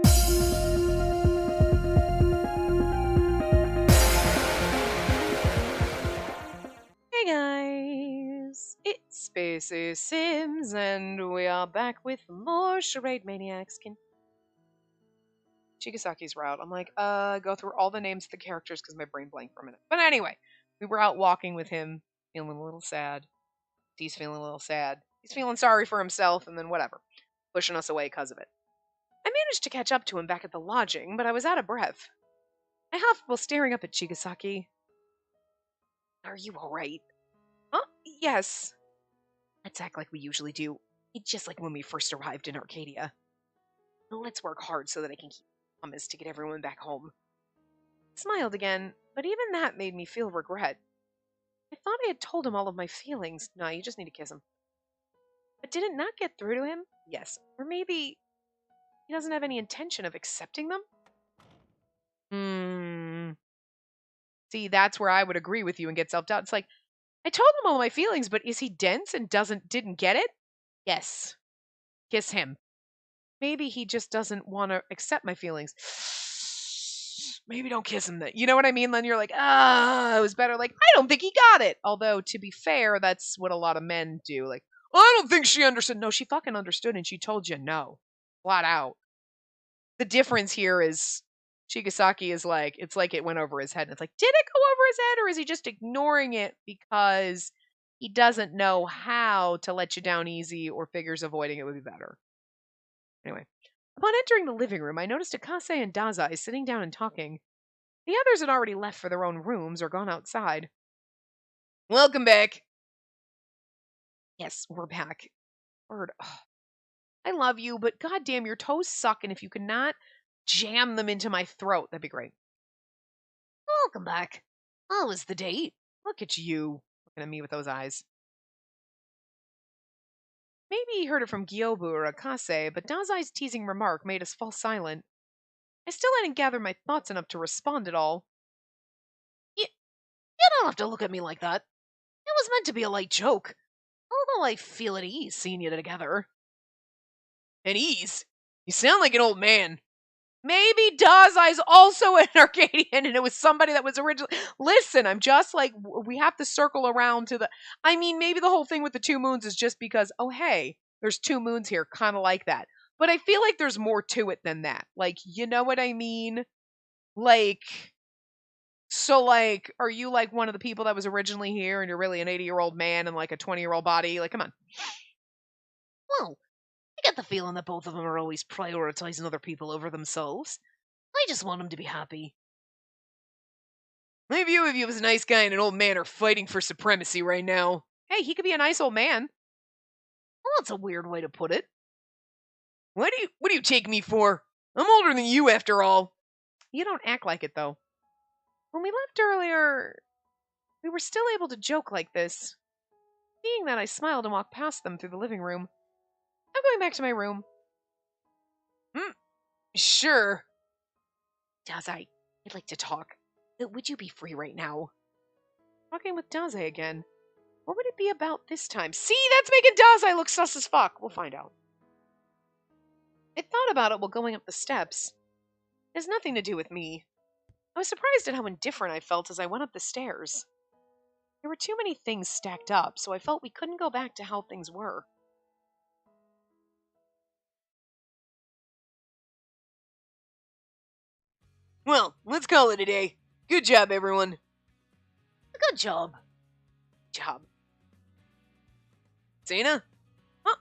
Hey guys, it's Spacey Sims, and we are back with more Charade Maniacs. Chigasaki's route. I'm like, go through all the names of the characters because my brain blanked for a minute. But anyway, we were out walking with him, feeling a little sad. He's feeling a little sad. He's feeling sorry for himself, and then whatever, pushing us away because of it. I managed to catch up to him back at the lodging, but I was out of breath. I huffed while staring up at Chigasaki. Are you alright? Huh? Yes. Let's act like we usually do. It's just like when we first arrived in Arcadia. Let's work hard so that I can keep promise to get everyone back home. I smiled again, but even that made me feel regret. I thought I had told him all of my feelings. No, you just need to kiss him. But did it not get through to him? Yes. Or maybe he doesn't have any intention of accepting them? See, that's where I would agree with you and get self-doubt. It's like, I told him all my feelings, but is he dense and didn't get it? Yes. Kiss him. Maybe he just doesn't want to accept my feelings. Maybe don't kiss him then. You know what I mean? Then you're like, it was better. Like, I don't think he got it. Although, to be fair, that's what a lot of men do. Like, I don't think she understood. No, she fucking understood and she told you no. Flat out. The difference here is Chigasaki is like, it's like it went over his head. And it's like, did it go over his head or is he just ignoring it because he doesn't know how to let you down easy or figures avoiding it would be better? Anyway, upon entering the living room, I noticed Akase and Dazai sitting down and talking. The others had already left for their own rooms or gone outside. Welcome back. Yes, we're back. Bird, I love you, but goddamn, your toes suck, and if you could not jam them into my throat, that'd be great. Welcome back. How was the date? Look at you, looking at me with those eyes. Maybe he heard it from Gyobu or Akase, but Dazai's teasing remark made us fall silent. I still hadn't gathered my thoughts enough to respond at all. You don't have to look at me like that. It was meant to be a light joke. Although I feel at ease seeing you together. At ease? You sound like an old man. Maybe Dazai's also an Arcadian and it was somebody that was originally... Listen, I'm just like, we have to circle around to the... I mean, maybe the whole thing with the 2 moons is just because, oh, hey, there's 2 moons here, kind of like that. But I feel like there's more to it than that. Like, you know what I mean? Like, so like, are you like one of the people that was originally here and you're really an 80-year-old man and like a 20-year-old body? Like, come on. Well, I get the feeling that both of them are always prioritizing other people over themselves. I just want them to be happy. My view of you as a nice guy and an old man are fighting for supremacy right now. Hey, he could be a nice old man. Well, that's a weird way to put it. What do you take me for? I'm older than you, after all. You don't act like it, though. When we left earlier, we were still able to joke like this. Seeing that, I smiled and walked past them through the living room. I'm going back to my room. Sure. Dazai, I'd like to talk. Would you be free right now? Talking with Dazai again. What would it be about this time? See, that's making Dazai look sus as fuck. We'll find out. I thought about it while going up the steps. It has nothing to do with me. I was surprised at how indifferent I felt as I went up the stairs. There were too many things stacked up, so I felt we couldn't go back to how things were. Well, let's call it a day. Good job, everyone. Good job. Job. Zena?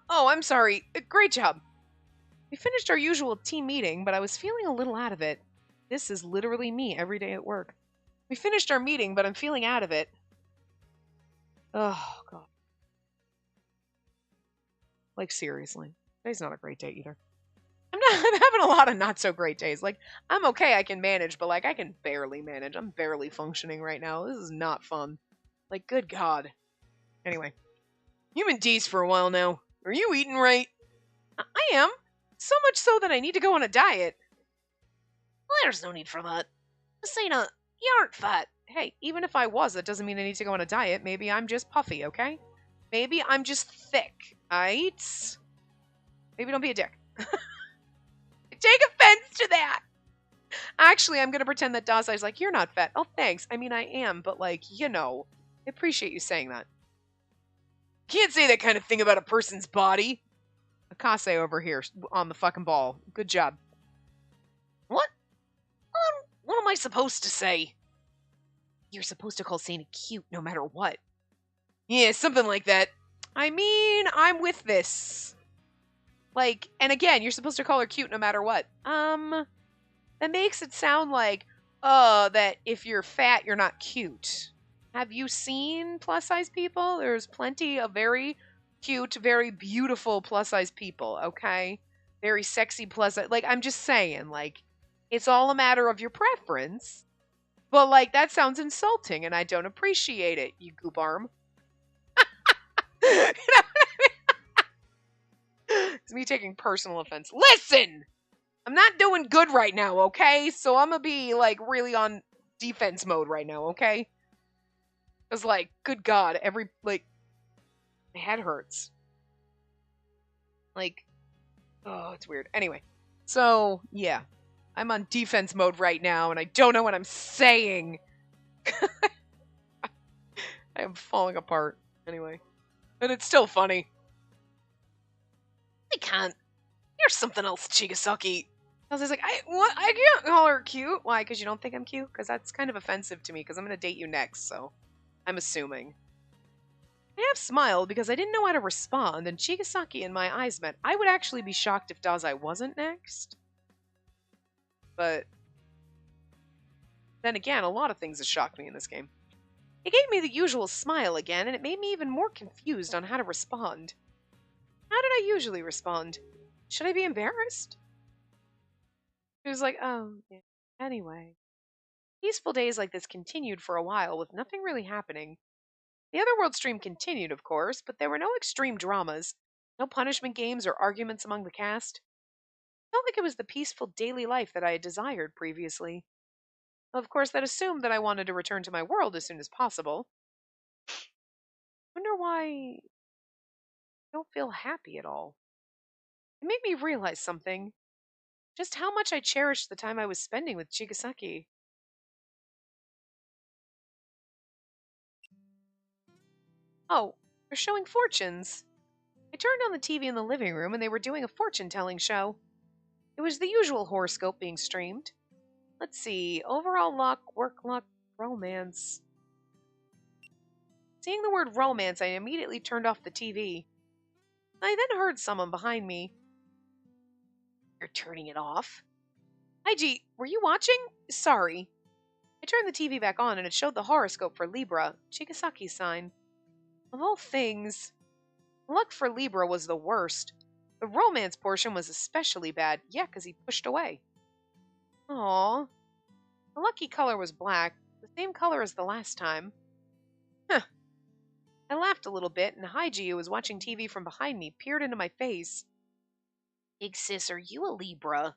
Oh, I'm sorry. Great job. We finished our usual team meeting, but I was feeling a little out of it. This is literally me every day at work. We finished our meeting, but I'm feeling out of it. Oh, God. Like, seriously. Today's not a great day either. I'm having a lot of not so great days. Like, I'm okay, I can manage, but like, I can barely manage. I'm barely functioning right now. This is not fun. Like, good God. Anyway. You've been dazed for a while now. Are you eating right? I am. So much so that I need to go on a diet. Well, there's no need for that. Sena, you aren't fat. Hey, even if I was, that doesn't mean I need to go on a diet. Maybe I'm just puffy, okay? Maybe I'm just thick, aight? Maybe don't be a dick. take offense to that. Actually, I'm going to pretend that Dazai's like, you're not fat. Oh, thanks. I mean, I am, but like, I appreciate you saying that. Can't say that kind of thing about a person's body. Akase over here on the fucking ball. Good job. What? What am I supposed to say? You're supposed to call Sana cute no matter what. Yeah, something like that. I mean, I'm with this. Like, and again, you're supposed to call her cute no matter what. That makes it sound like, that if you're fat, you're not cute. Have you seen plus-size people? There's plenty of very cute, very beautiful plus-size people, okay? Very sexy plus-size. Like, I'm just saying, like, it's all a matter of your preference. But, like, that sounds insulting, and I don't appreciate it, you goop arm. It's me taking personal offense. Listen! I'm not doing good right now, okay? So I'm gonna be, like, really on defense mode right now, okay? Because, like, good God, my head hurts. Like, oh, it's weird. Anyway, so, yeah. I'm on defense mode right now, and I don't know what I'm saying. I am falling apart. Anyway. But it's still funny. I can't. You're something else, Chigasaki. I was like, I can't call her cute. Why? Because you don't think I'm cute? Because that's kind of offensive to me, because I'm going to date you next, so I'm assuming. I have smiled because I didn't know how to respond, and Chigasaki and my eyes met. I would actually be shocked if Dazai wasn't next. But then again, a lot of things have shocked me in this game. It gave me the usual smile again, and it made me even more confused on how to respond. How did I usually respond? Should I be embarrassed? It was like, oh, yeah. Anyway. Peaceful days like this continued for a while with nothing really happening. The Otherworld stream continued, of course, but there were no extreme dramas, no punishment games or arguments among the cast. It felt like it was the peaceful daily life that I had desired previously. Of course, that assumed that I wanted to return to my world as soon as possible. Wonder why I don't feel happy at all. It made me realize something. Just how much I cherished the time I was spending with Chigasaki. Oh, they're showing fortunes. I turned on the TV in the living room and they were doing a fortune-telling show. It was the usual horoscope being streamed. Let's see, overall luck, work luck, romance. Seeing the word romance, I immediately turned off the TV. I then heard someone behind me. You're turning it off? Ig, were you watching? Sorry. I turned the TV back on and it showed the horoscope for Libra, Chigasaki's sign. Of all things, luck for Libra was the worst. The romance portion was especially bad, yeah, because he pushed away. Aww. The lucky color was black, the same color as the last time. Huh. I laughed a little bit, and Haiji, who was watching TV from behind me, peered into my face. Big sis, are you a Libra?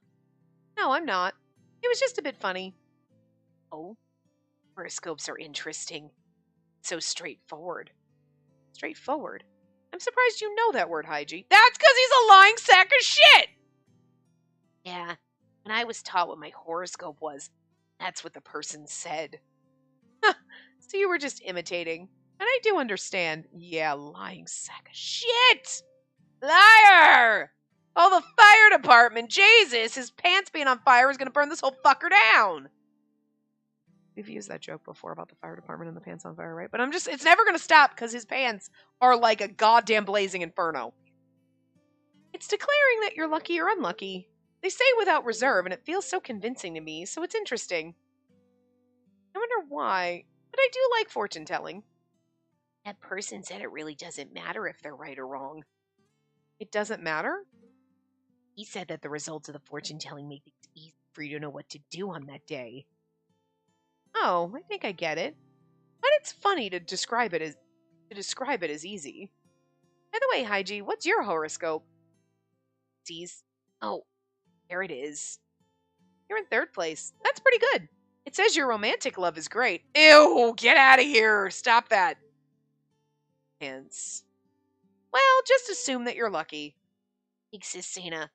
No, I'm not. It was just a bit funny. Oh, horoscopes are interesting. So straightforward. Straightforward? I'm surprised you know that word, Haiji. That's because he's a lying sack of shit! Yeah, when I was taught what my horoscope was, that's what the person said. Huh, so you were just imitating. And I do understand. Yeah, lying sack of shit! Liar! Oh, the fire department. Jesus, his pants being on fire is going to burn this whole fucker down. We've used that joke before about the fire department and the pants on fire, right? But it's never going to stop because his pants are like a goddamn blazing inferno. It's declaring that you're lucky or unlucky. They say without reserve, and it feels so convincing to me, so it's interesting. I wonder why, but I do like fortune telling. That person said it really doesn't matter if they're right or wrong. It doesn't matter? He said that the results of the fortune telling make things easy for you to know what to do on that day. Oh, I think I get it. But it's funny to describe it as easy. By the way, Haiji, what's your horoscope? Sees. Oh, there it is. You're in third place. That's pretty good. It says your romantic love is great. Ew, get out of here. Stop that. Hence. Well, just assume that you're lucky. Exists, Sana.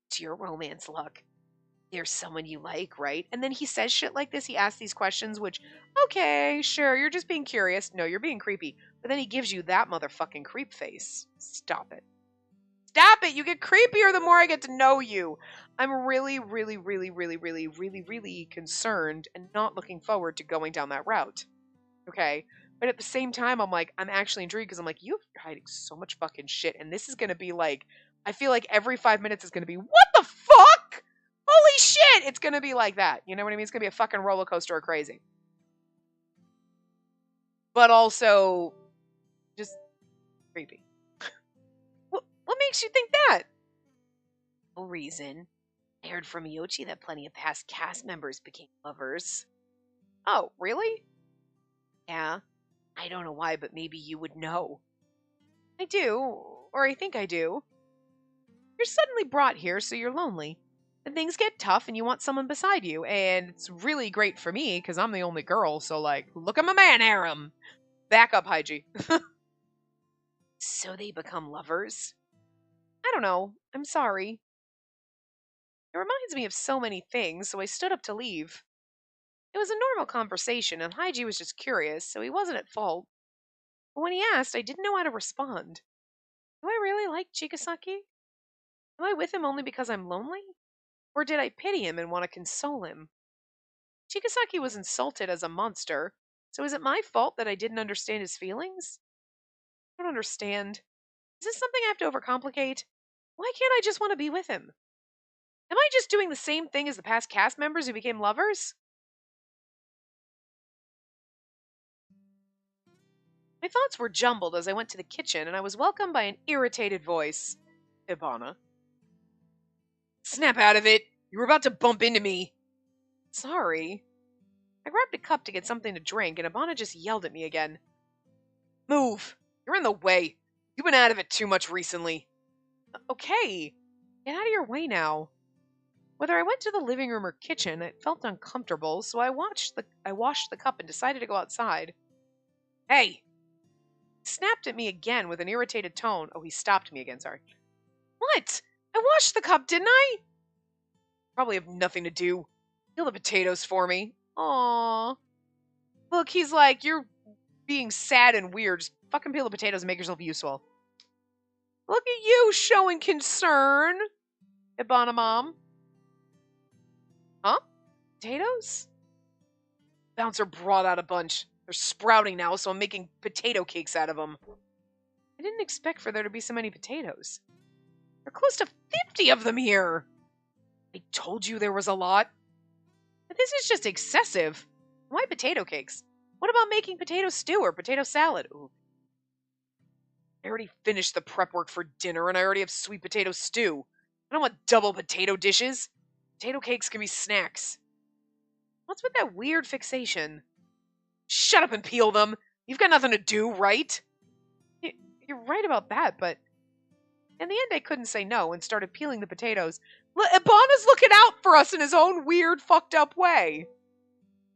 It's your romance luck. there's someone you like, right? And then he says shit like this. He asks these questions, which, okay, sure, you're just being curious. No, you're being creepy. But then he gives you that motherfucking creep face. Stop it. Stop it. You get creepier the more I get to know you. I'm really, really, really, really, really, really, really concerned and not looking forward to going down that route. Okay? But at the same time, I'm like, I'm actually intrigued because I'm like, you're hiding so much fucking shit. And this is going to be like, I feel like every 5 minutes is going to be, what the fuck? Holy shit! It's going to be like that. You know what I mean? It's going to be a fucking roller coaster of crazy. But also, just creepy. What makes you think that? No reason. I heard from Yochi that plenty of past cast members became lovers. Oh, really? Yeah. I don't know why, but maybe you would know. I do, or I think I do. You're suddenly brought here, so you're lonely. And things get tough and you want someone beside you, and it's really great for me, because I'm the only girl, so like, look at my man, harem! Back up, Haiji. So they become lovers? I don't know. I'm sorry. It reminds me of so many things, so I stood up to leave. It was a normal conversation, and Haiji was just curious, so he wasn't at fault. But when he asked, I didn't know how to respond. Do I really like Chigasaki? Am I with him only because I'm lonely? Or did I pity him and want to console him? Chigasaki was insulted as a monster, so is it my fault that I didn't understand his feelings? I don't understand. Is this something I have to overcomplicate? Why can't I just want to be with him? Am I just doing the same thing as the past cast members who became lovers? My thoughts were jumbled as I went to the kitchen, and I was welcomed by an irritated voice. Ibana. Snap out of it! You were about to bump into me! Sorry. I grabbed a cup to get something to drink, and Ibana just yelled at me again. Move! You're in the way. You've been out of it too much recently. Okay. Get out of your way now. Whether I went to the living room or kitchen, it felt uncomfortable, so I washed the cup and decided to go outside. Hey! He snapped at me again with an irritated tone. Oh, he stopped me again, sorry. What? I washed the cup, didn't I? Probably have nothing to do. Peel the potatoes for me. Aww. Look, he's like, you're being sad and weird. Just fucking peel the potatoes and make yourself useful. Look at you showing concern, Ibana Mom. Huh? Potatoes? Bouncer brought out a bunch. They're sprouting now, so I'm making potato cakes out of them. I didn't expect for there to be so many potatoes. There are close to 50 of them here. I told you there was a lot. But this is just excessive. Why potato cakes? What about making potato stew or potato salad? Ooh. I already finished the prep work for dinner, and I already have sweet potato stew. I don't want double potato dishes. Potato cakes can be snacks. What's with that weird fixation? Shut up and peel them. You've got nothing to do, right? You're right about that, but in the end I couldn't say no and started peeling the potatoes. Ibana's looking out for us in his own weird, fucked up way.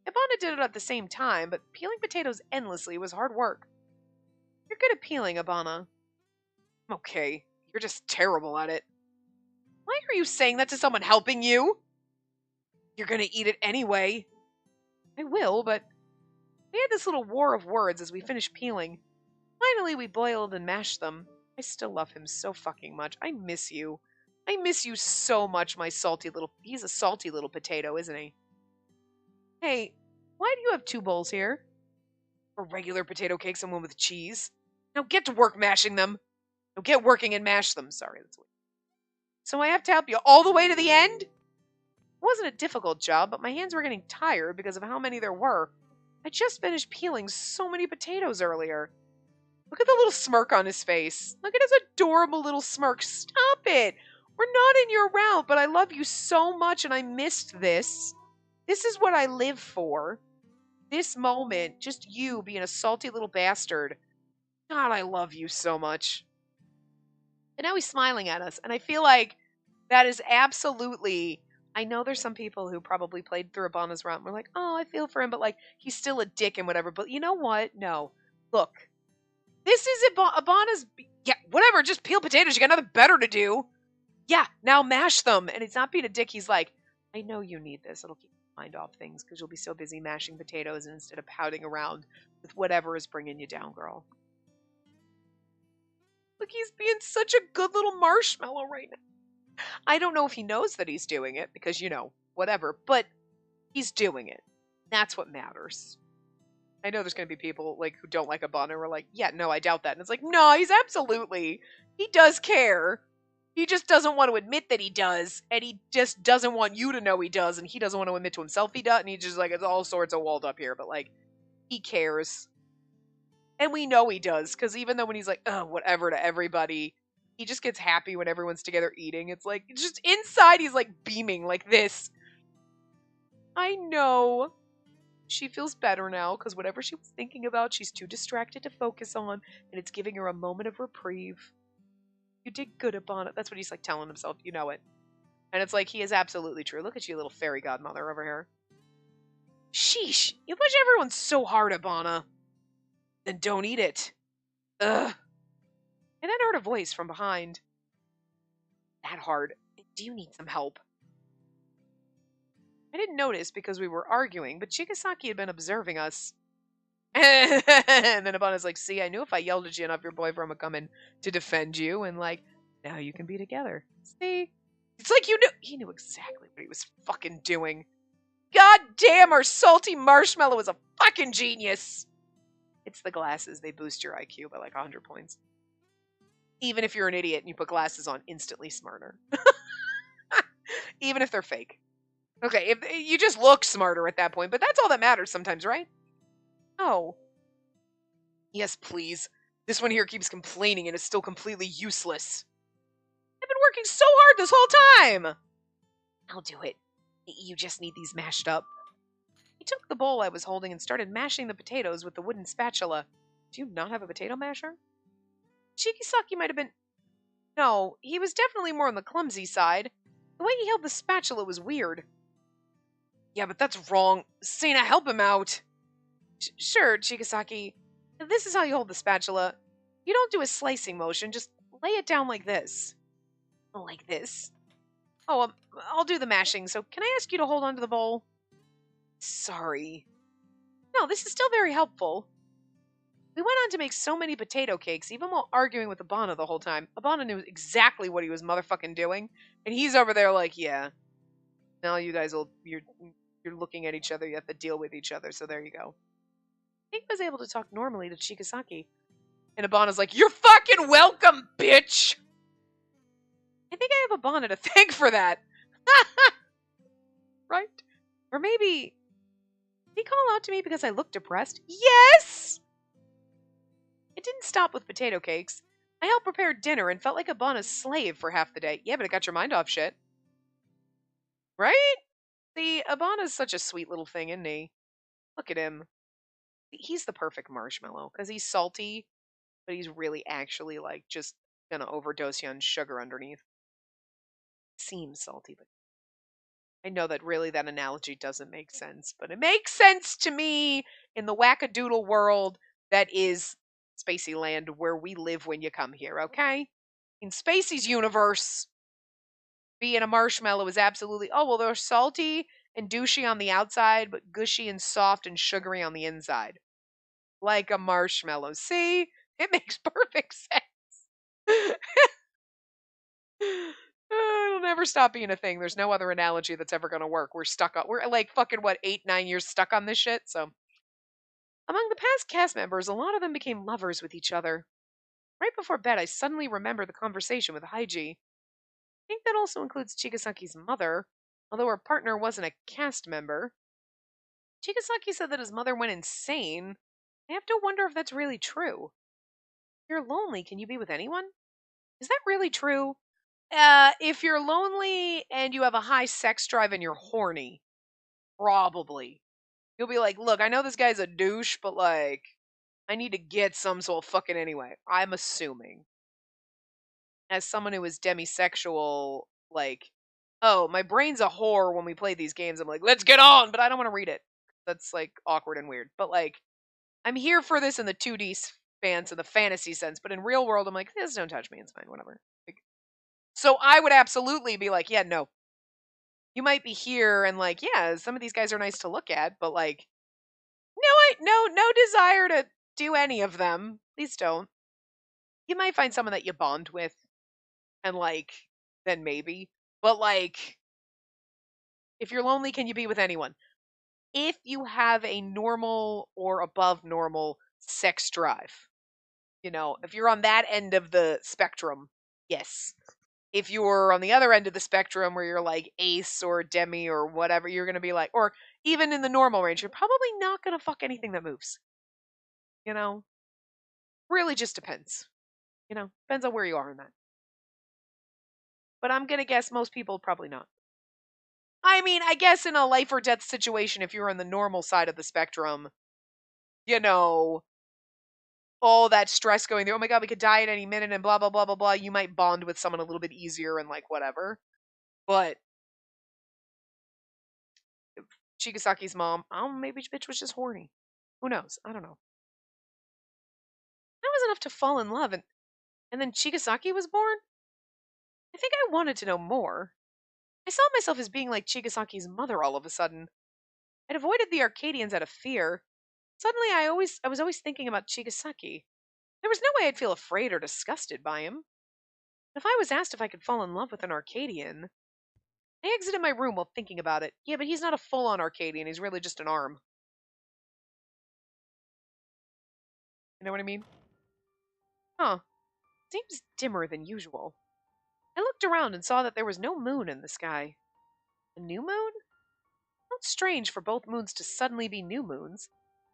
Ibana did it at the same time, but peeling potatoes endlessly was hard work. You're good at peeling, Ibana. Okay, you're just terrible at it. Why are you saying that to someone helping you? You're gonna eat it anyway. I will, but we had this little war of words as we finished peeling. Finally, we boiled and mashed them. I still love him so fucking much. I miss you. I miss you so much, my salty little... He's a salty little potato, isn't he? Hey, why do you have 2 bowls here? For regular potato cakes and one with cheese. Now get to work mashing them. Now get working and mash them. Sorry, that's weird. So I have to help you all the way to the end? It wasn't a difficult job, but my hands were getting tired because of how many there were. I just finished peeling so many potatoes earlier. Look at the little smirk on his face. Look at his adorable little smirk. Stop it. We're not in your route, but I love you so much and I missed this. This is what I live for. This moment, just you being a salty little bastard. God, I love you so much. And now he's smiling at us, and I feel like that is absolutely... I know there's some people who probably played through Ibana's route and were like, oh, I feel for him, but like, he's still a dick and whatever. But you know what? No. Look. This is Ibana's... Yeah, whatever, just peel potatoes. You got nothing better to do. Yeah, now mash them. And he's not being a dick. He's like, I know you need this. It'll keep your mind off things because you'll be so busy mashing potatoes instead of pouting around with whatever is bringing you down, girl. Look, he's being such a good little marshmallow right now. I don't know if he knows that he's doing it because, whatever, but he's doing it. That's what matters. I know there's going to be people like who don't like Abana who are like, yeah, no, I doubt that. And it's like, no, he does care. He just doesn't want to admit that he does, and he just doesn't want you to know he does, and he doesn't want to admit to himself he does, and he's just like, it's all sorts of walled up here, but like, he cares. And we know he does, because even though when he's like, oh, whatever to everybody, he just gets happy when everyone's together eating. It's like, just inside, he's like beaming like this. I know. She feels better now, because whatever she was thinking about, she's too distracted to focus on, and it's giving her a moment of reprieve. You did good, Abana. That's what he's like telling himself. You know it. And it's like, he is absolutely true. Look at you, little fairy godmother over here. Sheesh. You push everyone so hard, Abana. Then don't eat it. Ugh. And then I heard a voice from behind. That hard. Do you need some help? I didn't notice because we were arguing, but Chigasaki had been observing us. And then Abana's like, see, I knew if I yelled at you enough, your boyfriend would come in to defend you, and like, now you can be together. See? It's like he knew exactly what he was fucking doing. God damn, our salty marshmallow is a fucking genius. It's the glasses. They boost your IQ by like 100 points. Even if you're an idiot and you put glasses on, instantly smarter. Even if they're fake. Okay, if you just look smarter at that point, but that's all that matters sometimes, right? Oh. Yes, please. This one here keeps complaining and is still completely useless. I've been working so hard this whole time! I'll do it. You just need these mashed up. He took the bowl I was holding and started mashing the potatoes with the wooden spatula. Do you not have a potato masher? Chigasaki might have been... No, he was definitely more on the clumsy side. The way he held the spatula was weird. Yeah, but that's wrong. Sana, help him out. Sure, Chigasaki. This is how you hold the spatula. You don't do a slicing motion, just lay it down like this. Like this? Oh, I'll do the mashing, so can I ask you to hold onto the bowl? Sorry. No, this is still very helpful. We went on to make so many potato cakes, even while arguing with Abana the whole time. Abana knew exactly what he was motherfucking doing, and he's over there like, yeah. Now you guys you're looking at each other, you have to deal with each other, so there you go. He was able to talk normally to Chigasaki. And Abana's like, you're fucking welcome, bitch! I think I have Abana to thank for that. Right? Or maybe... Did he call out to me because I looked depressed? Yes! It didn't stop with potato cakes. I helped prepare dinner and felt like Abana's slave for half the day. Yeah, but it got your mind off shit. Right? See, Abana's such a sweet little thing, isn't he? Look at him. He's the perfect marshmallow, because he's salty, but he's really actually, like, just gonna overdose you on sugar underneath. Seems salty, but I know that really that analogy doesn't make sense, but it makes sense to me in the wackadoodle world that is Spacey Land, where we live when you come here, okay? In Spacey's universe, being a marshmallow is absolutely, oh, well, they're salty and douchey on the outside, but gushy and soft and sugary on the inside. Like a marshmallow. See? It makes perfect sense. It'll never stop being a thing. There's no other analogy that's ever going to work. We're like fucking, 8-9 years stuck on this shit, so. Among the past cast members, a lot of them became lovers with each other. Right before bed, I suddenly remember the conversation with Haiji. I think that also includes Chigasaki's mother, although her partner wasn't a cast member. Chigasaki said that his mother went insane. I have to wonder if that's really true. If you're lonely, can you be with anyone? Is that really true? If you're lonely and you have a high sex drive and you're horny, probably. You'll be like, look, I know this guy's a douche, but like, I need to get some, so I'll fuck it anyway. I'm assuming. As someone who is demisexual, like, oh, my brain's a whore when we play these games. I'm like, let's get on, but I don't want to read it. That's like awkward and weird. But like, I'm here for this in the 2D fans in the fantasy sense, but in real world, I'm like, this don't touch me. It's fine, whatever. Like, so I would absolutely be like, yeah, no. You might be here and like, yeah, some of these guys are nice to look at, but like, no desire to do any of them. Please don't. You might find someone that you bond with, and like, then maybe. But like, if you're lonely, can you be with anyone? If you have a normal or above normal sex drive, if you're on that end of the spectrum, yes. If you're on the other end of the spectrum where you're like ace or demi or whatever, you're going to be like, or even in the normal range, you're probably not going to fuck anything that moves. You know, really just depends. Depends on where you are in that. But I'm going to guess most people probably not. I mean, I guess in a life or death situation, if you're on the normal side of the spectrum, you know, all that stress going there, oh my God, we could die at any minute and blah, blah, blah, blah, blah. You might bond with someone a little bit easier and like whatever. But Chigasaki's mom, oh, maybe bitch was just horny. Who knows? I don't know. That was enough to fall in love, and then Chigasaki was born? I think I wanted to know more. I saw myself as being like Chigasaki's mother all of a sudden. I'd avoided the Arcadians out of fear. Suddenly I was always thinking about Chigasaki. There was no way I'd feel afraid or disgusted by him. If I was asked if I could fall in love with an Arcadian, I exited my room while thinking about it. Yeah, but he's not a full-on Arcadian, he's really just an arm. You know what I mean? Huh. Seems dimmer than usual. I looked around and saw that there was no moon in the sky. A new moon? Not strange for both moons to suddenly be new moons,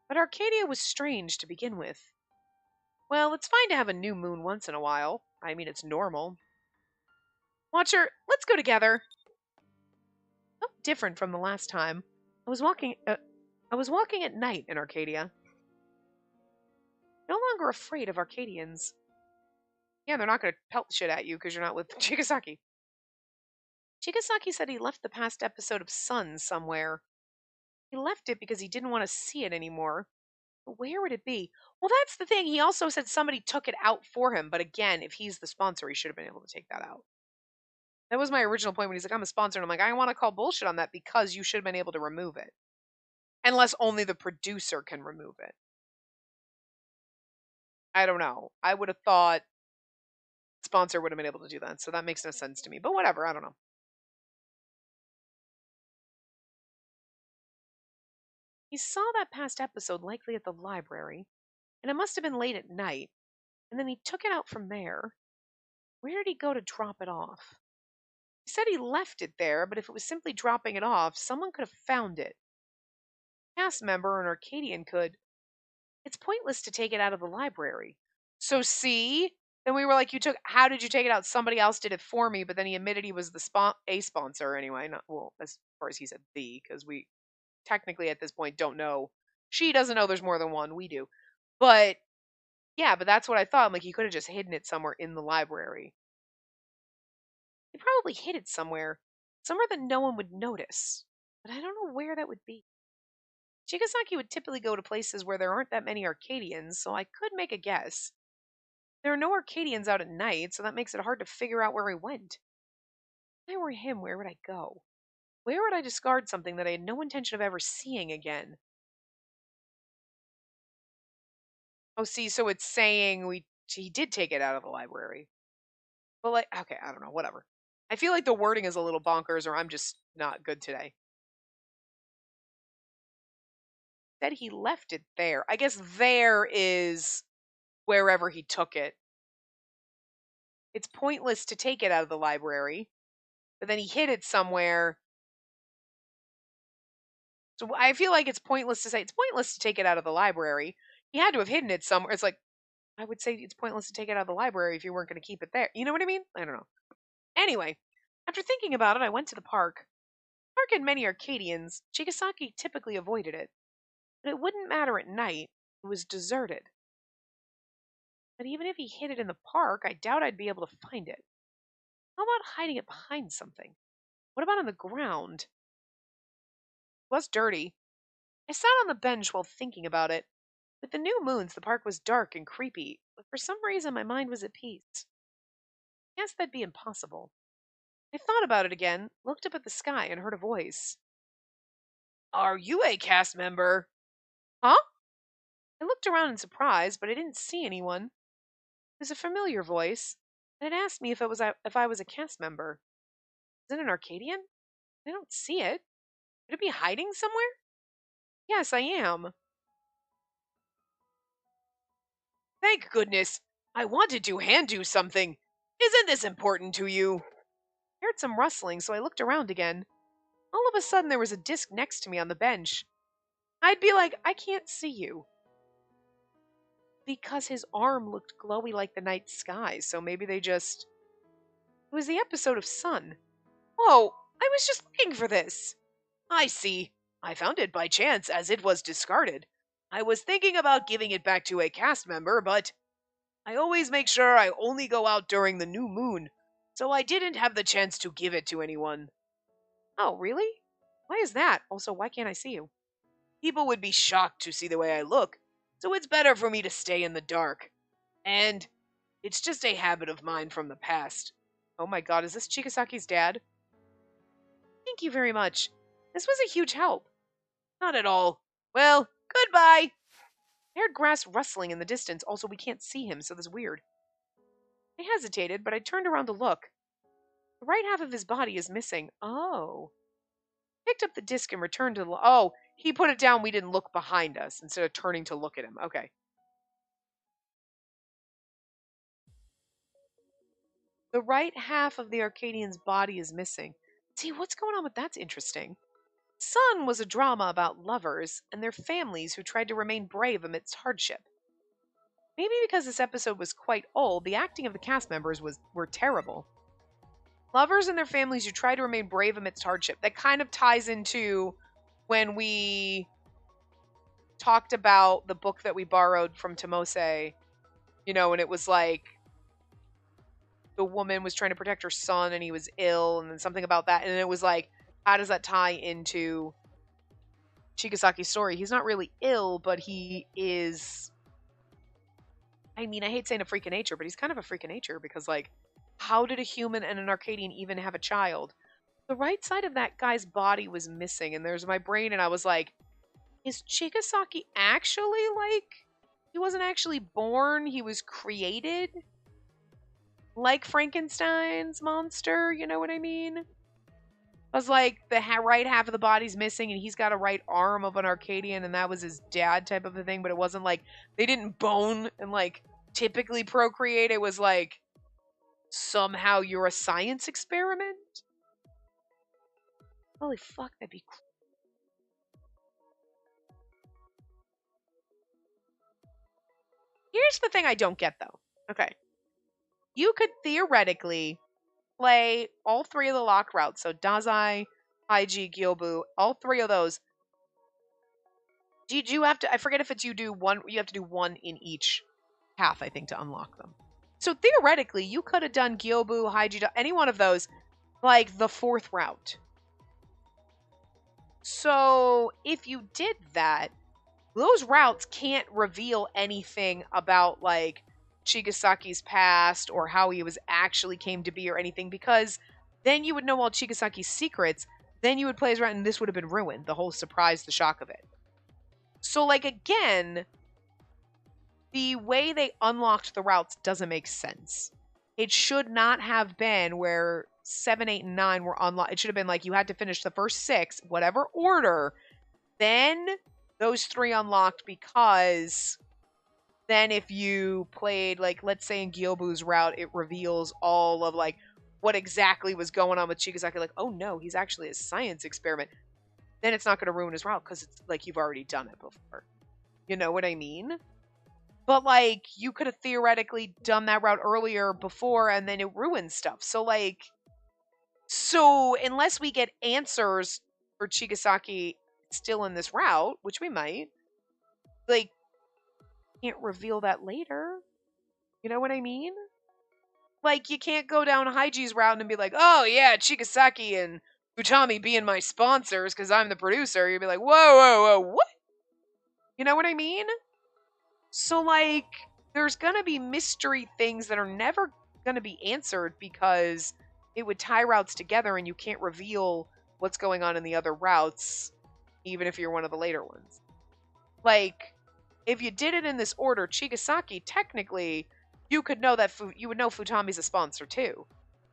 but Arcadia was strange to begin with. Well, it's fine to have a new moon once in a while. I mean, it's normal. Watcher, let's go together. So different from the last time. I was walking. I was walking at night in Arcadia. No longer afraid of Arcadians. Yeah, they're not going to pelt shit at you because you're not with Chigasaki. Chigasaki said he left the past episode of Sun somewhere. He left it because he didn't want to see it anymore. But where would it be? Well, that's the thing. He also said somebody took it out for him. But again, if he's the sponsor, he should have been able to take that out. That was my original point when he's like, I'm a sponsor. And I'm like, I want to call bullshit on that because you should have been able to remove it. Unless only the producer can remove it. I don't know. I would have thought sponsor would have been able to do that. So that makes no sense to me. But whatever. I don't know. He saw that past episode likely at the library. And it must have been late at night. And then he took it out from there. Where did he go to drop it off? He said he left it there, but if it was simply dropping it off, someone could have found it. A cast member or an Arcadian could. It's pointless to take it out of the library. So see? Then we were like, how did you take it out? Somebody else did it for me, but then he admitted he was a sponsor anyway. Not, well, as far as he said because we technically at this point don't know. She doesn't know there's more than one. We do. But yeah, but that's what I thought. I'm like, he could have just hidden it somewhere in the library. He probably hid it somewhere that no one would notice. But I don't know where that would be. Chigasaki would typically go to places where there aren't that many Arcadians, so I could make a guess. There are no Arcadians out at night, so that makes it hard to figure out where he went. If I were him, where would I go? Where would I discard something that I had no intention of ever seeing again? Oh, see, so it's saying he did take it out of the library. But like, okay, I don't know, whatever. I feel like the wording is a little bonkers, or I'm just not good today. Said he left it there. I guess there is wherever he took it. It's pointless to take it out of the library, but then he hid it somewhere. So I feel like it's pointless to say it's pointless to take it out of the library. He had to have hidden it somewhere. It's like, I would say it's pointless to take it out of the library if you weren't going to keep it there. You know what I mean? I don't know. Anyway, after thinking about it, I went to the park. The park had many Arcadians. Chigasaki typically avoided it. But it wouldn't matter at night. It was deserted. But even if he hid it in the park, I doubt I'd be able to find it. How about hiding it behind something? What about on the ground? It was dirty. I sat on the bench while thinking about it. With the new moons, the park was dark and creepy, but for some reason my mind was at peace. I guess that'd be impossible. I thought about it again, looked up at the sky, and heard a voice. Are you a cast member? Huh? I looked around in surprise, but I didn't see anyone. It was a familiar voice, and it asked me if I was a cast member. Is it an Arcadian? I don't see it. Could it be hiding somewhere? Yes, I am. Thank goodness. I wanted to hand you something. Isn't this important to you? I heard some rustling, so I looked around again. All of a sudden, there was a disc next to me on the bench. I'd be like, I can't see you. Because his arm looked glowy like the night sky, so maybe they just. It was the episode of Sun. Whoa, I was just looking for this. I see. I found it by chance as it was discarded. I was thinking about giving it back to a cast member, but I always make sure I only go out during the new moon, so I didn't have the chance to give it to anyone. Oh, really? Why is that? Also, why can't I see you? People would be shocked to see the way I look, so it's better for me to stay in the dark. And it's just a habit of mine from the past. Oh my god, is this Chigasaki's dad? Thank you very much. This was a huge help. Not at all. Well, goodbye. I heard grass rustling in the distance. Also, we can't see him, so that's weird. I hesitated, but I turned around to look. The right half of his body is missing. Oh. Picked up the disc and returned to oh, he put it down. We didn't look behind us instead of turning to look at him. Okay. The right half of the Arcadian's body is missing. See, what's going on with that's interesting. Sun was a drama about lovers and their families who tried to remain brave amidst hardship. Maybe because this episode was quite old, the acting of the cast members were terrible. Lovers and their families who try to remain brave amidst hardship. That kind of ties into when we talked about the book that we borrowed from Tomose, and it was like the woman was trying to protect her son and he was ill, and then something about that. And it was like, how does that tie into Chigasaki's story? He's not really ill, but he is. I mean, I hate saying a freak of nature, but he's kind of a freak of nature because, like, how did a human and an Arcadian even have a child? The right side of that guy's body was missing, and there's my brain, and I was like, is Chigasaki actually, like, he wasn't actually born, he was created? Like Frankenstein's monster, you know what I mean? I was like, the right half of the body's missing, and he's got a right arm of an Arcadian, and that was his dad type of a thing, but it wasn't like, they didn't bone and, like, typically procreate. It was like, somehow you're a science experiment? Holy fuck, that'd be cool. Here's the thing I don't get, though. Okay. You could theoretically play all three of the lock routes. So Dazai, Haiji, Gyobu, all three of those. Did you have to, I forget if it's you have to do one in each path, I think, to unlock them. So theoretically, you could have done Gyobu, Haiji, any one of those, like the fourth route. So if you did that, those routes can't reveal anything about, like, Chigasaki's past or how he was actually came to be or anything, because then you would know all Chigasaki's secrets, then you would play his route, and this would have been ruined, the whole surprise, the shock of it. So, like, again, the way they unlocked the routes doesn't make sense. It should not have been where 7, 8, and 9 were unlocked. It should have been like you had to finish the first 6, whatever order, then those 3 unlocked, because then if you played, like, let's say in Gyobu's route, it reveals all of, like, what exactly was going on with Chigasaki. Like, oh no, he's actually a science experiment. Then it's not going to ruin his route because it's like you've already done it before. You know what I mean? But, like, you could have theoretically done that route earlier before and then it ruins stuff. So, like, unless we get answers for Chigasaki still in this route, which we might, like, can't reveal that later. You know what I mean? Like, you can't go down Haiji's route and be like, oh yeah, Chigasaki and Utami being my sponsors because I'm the producer. You'd be like, whoa, whoa, whoa, what? You know what I mean? So, like, there's gonna be mystery things that are never gonna be answered because it would tie routes together and you can't reveal what's going on in the other routes, even if you're one of the later ones. Like, if you did it in this order, Chigasaki, technically, you could know that you would know Futami's a sponsor too.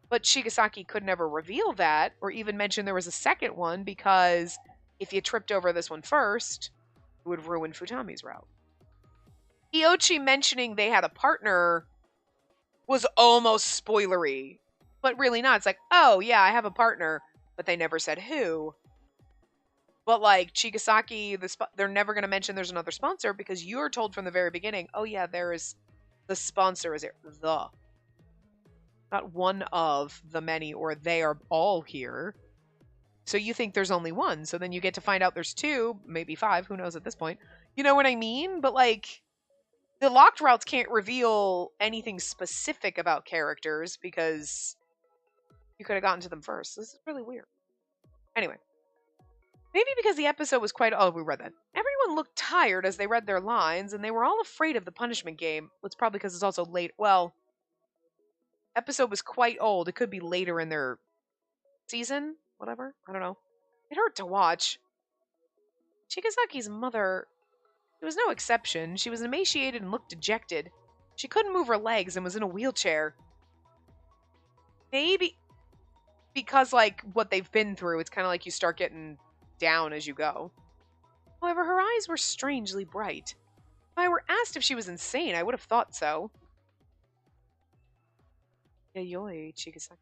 But Chigasaki could never reveal that, or even mention there was a second one, because if you tripped over this one first, it would ruin Futami's route. Iochi mentioning they had a partner was almost spoilery, but really not. It's like, oh yeah, I have a partner, but they never said who. But like Chigasaki, they're never going to mention there's another sponsor because you're told from the very beginning, oh yeah, there is the sponsor is here. Not one of the many, or they are all here. So you think there's only one. So then you get to find out there's two, maybe five, who knows at this point. You know what I mean? But like, the locked routes can't reveal anything specific about characters because you could have gotten to them first. This is really weird. Anyway. Maybe because the episode was quite... Oh, we read that. Everyone looked tired as they read their lines, and they were all afraid of the punishment game. It's probably because it's also late. Well, episode was quite old. It could be later in their season. Whatever. I don't know. It hurt to watch. Chigasaki's mother... She was no exception. She was emaciated and looked dejected. She couldn't move her legs and was in a wheelchair. Maybe because, like, what they've been through, it's kind of like you start getting down as you go. However, her eyes were strangely bright. If I were asked if she was insane, I would have thought so. Yayoi, Chigasaki.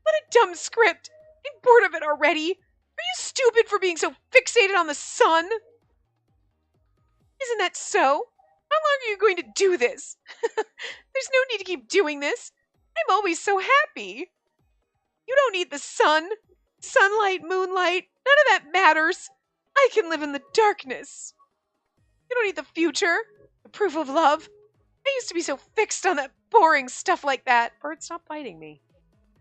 What a dumb script! I'm bored of it already! Are you stupid for being so fixated on the sun? Isn't that so? How long are you going to do this? There's no need to keep doing this. I'm always so happy. You don't need the sun. Sunlight, moonlight, none of that matters. I can live in the darkness. You don't need the future, the proof of love. I used to be so fixed on that boring stuff like that. Bird, stop biting me.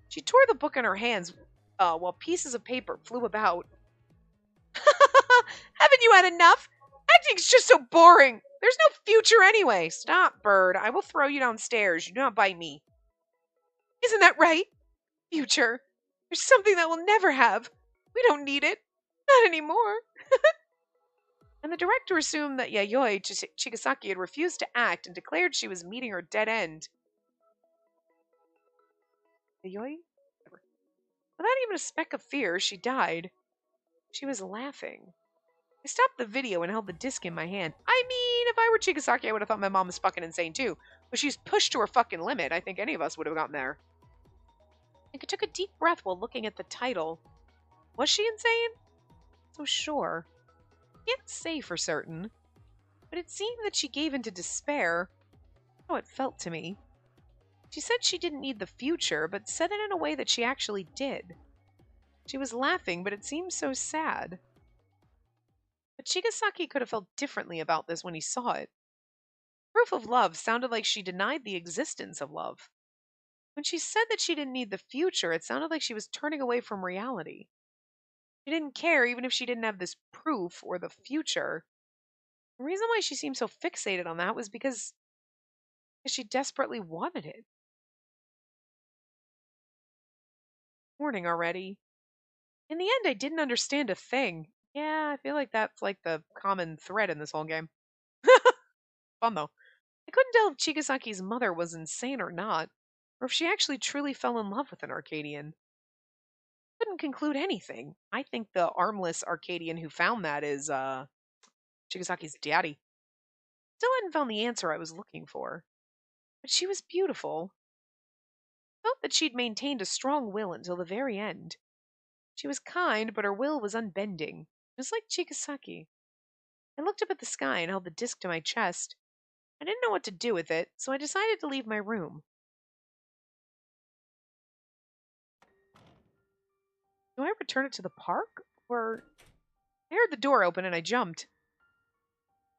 She tore the book in her hands while pieces of paper flew about. Haven't you had enough? Acting's just so boring. There's no future anyway. Stop, Bird. I will throw you downstairs. You do not bite me. Isn't that right? Future. There's something that we'll never have. We don't need it. Not anymore. And the director assumed that Yayoi Chigasaki had refused to act and declared she was meeting her dead end. Yayoi? Without even a speck of fear, she died. She was laughing. I stopped the video and held the disc in my hand. I mean, if I were Chigasaki, I would have thought my mom was fucking insane too. But she's pushed to her fucking limit. I think any of us would have gotten there. I took a deep breath while looking at the title. Was she insane? So sure. Can't say for certain. But it seemed that she gave into despair. How it felt to me. She said she didn't need the future, but said it in a way that she actually did. She was laughing, but it seemed so sad. But Chigasaki could have felt differently about this when he saw it. Proof of love sounded like she denied the existence of love. When she said that she didn't need the future, it sounded like she was turning away from reality. She didn't care even if she didn't have this proof or the future. The reason why she seemed so fixated on that was because she desperately wanted it. Morning already. In the end, I didn't understand a thing. Yeah, I feel like that's like the common thread in this whole game. Fun though. I couldn't tell if Chigasaki's mother was insane or not, or if she actually truly fell in love with an Arcadian. I couldn't conclude anything. I think the armless Arcadian who found that is Chigasaki's daddy. Still hadn't found the answer I was looking for. But she was beautiful. I felt that she'd maintained a strong will until the very end. She was kind, but her will was unbending, just like Chigasaki. I looked up at the sky and held the disc to my chest. I didn't know what to do with it, so I decided to leave my room. Do I return it to the park? Or... I heard the door open and I jumped.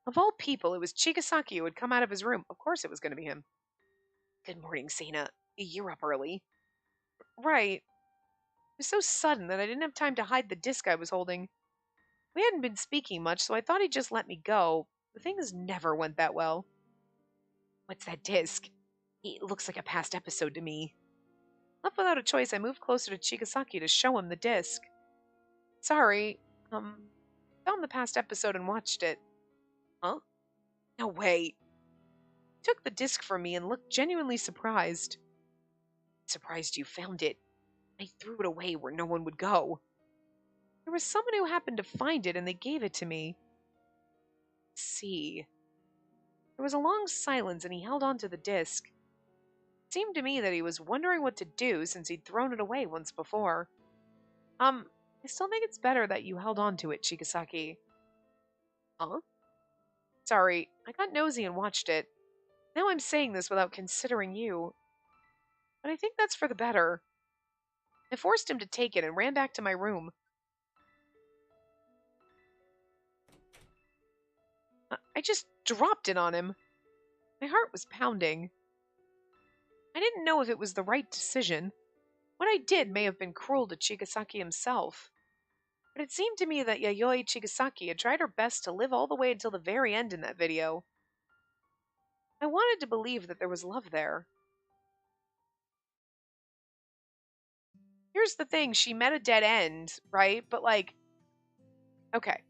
Of all people, it was Chigasaki who had come out of his room. Of course it was going to be him. Good morning, Sana. You're up early. Right. It was so sudden that I didn't have time to hide the disc I was holding. We hadn't been speaking much, so I thought he'd just let me go. But things never went that well. What's that disc? It looks like a past episode to me. Left without a choice, I moved closer to Chigasaki to show him the disc. Sorry, found the past episode and watched it. Huh? No way. He took the disc from me and looked genuinely surprised. Surprised you found it. I threw it away where no one would go. There was someone who happened to find it and they gave it to me. Let's see. There was a long silence and he held on to the disc. It seemed to me that he was wondering what to do since he'd thrown it away once before. I still think it's better that you held on to it, Chigasaki. Huh? Sorry, I got nosy and watched it. Now I'm saying this without considering you. But I think that's for the better. I forced him to take it and ran back to my room. I just dropped it on him. My heart was pounding. I didn't know if it was the right decision. What I did may have been cruel to Chigasaki himself. But it seemed to me that Yayoi Chigasaki had tried her best to live all the way until the very end in that video. I wanted to believe that there was love there. Here's the thing, she met a dead end, right? But like, okay,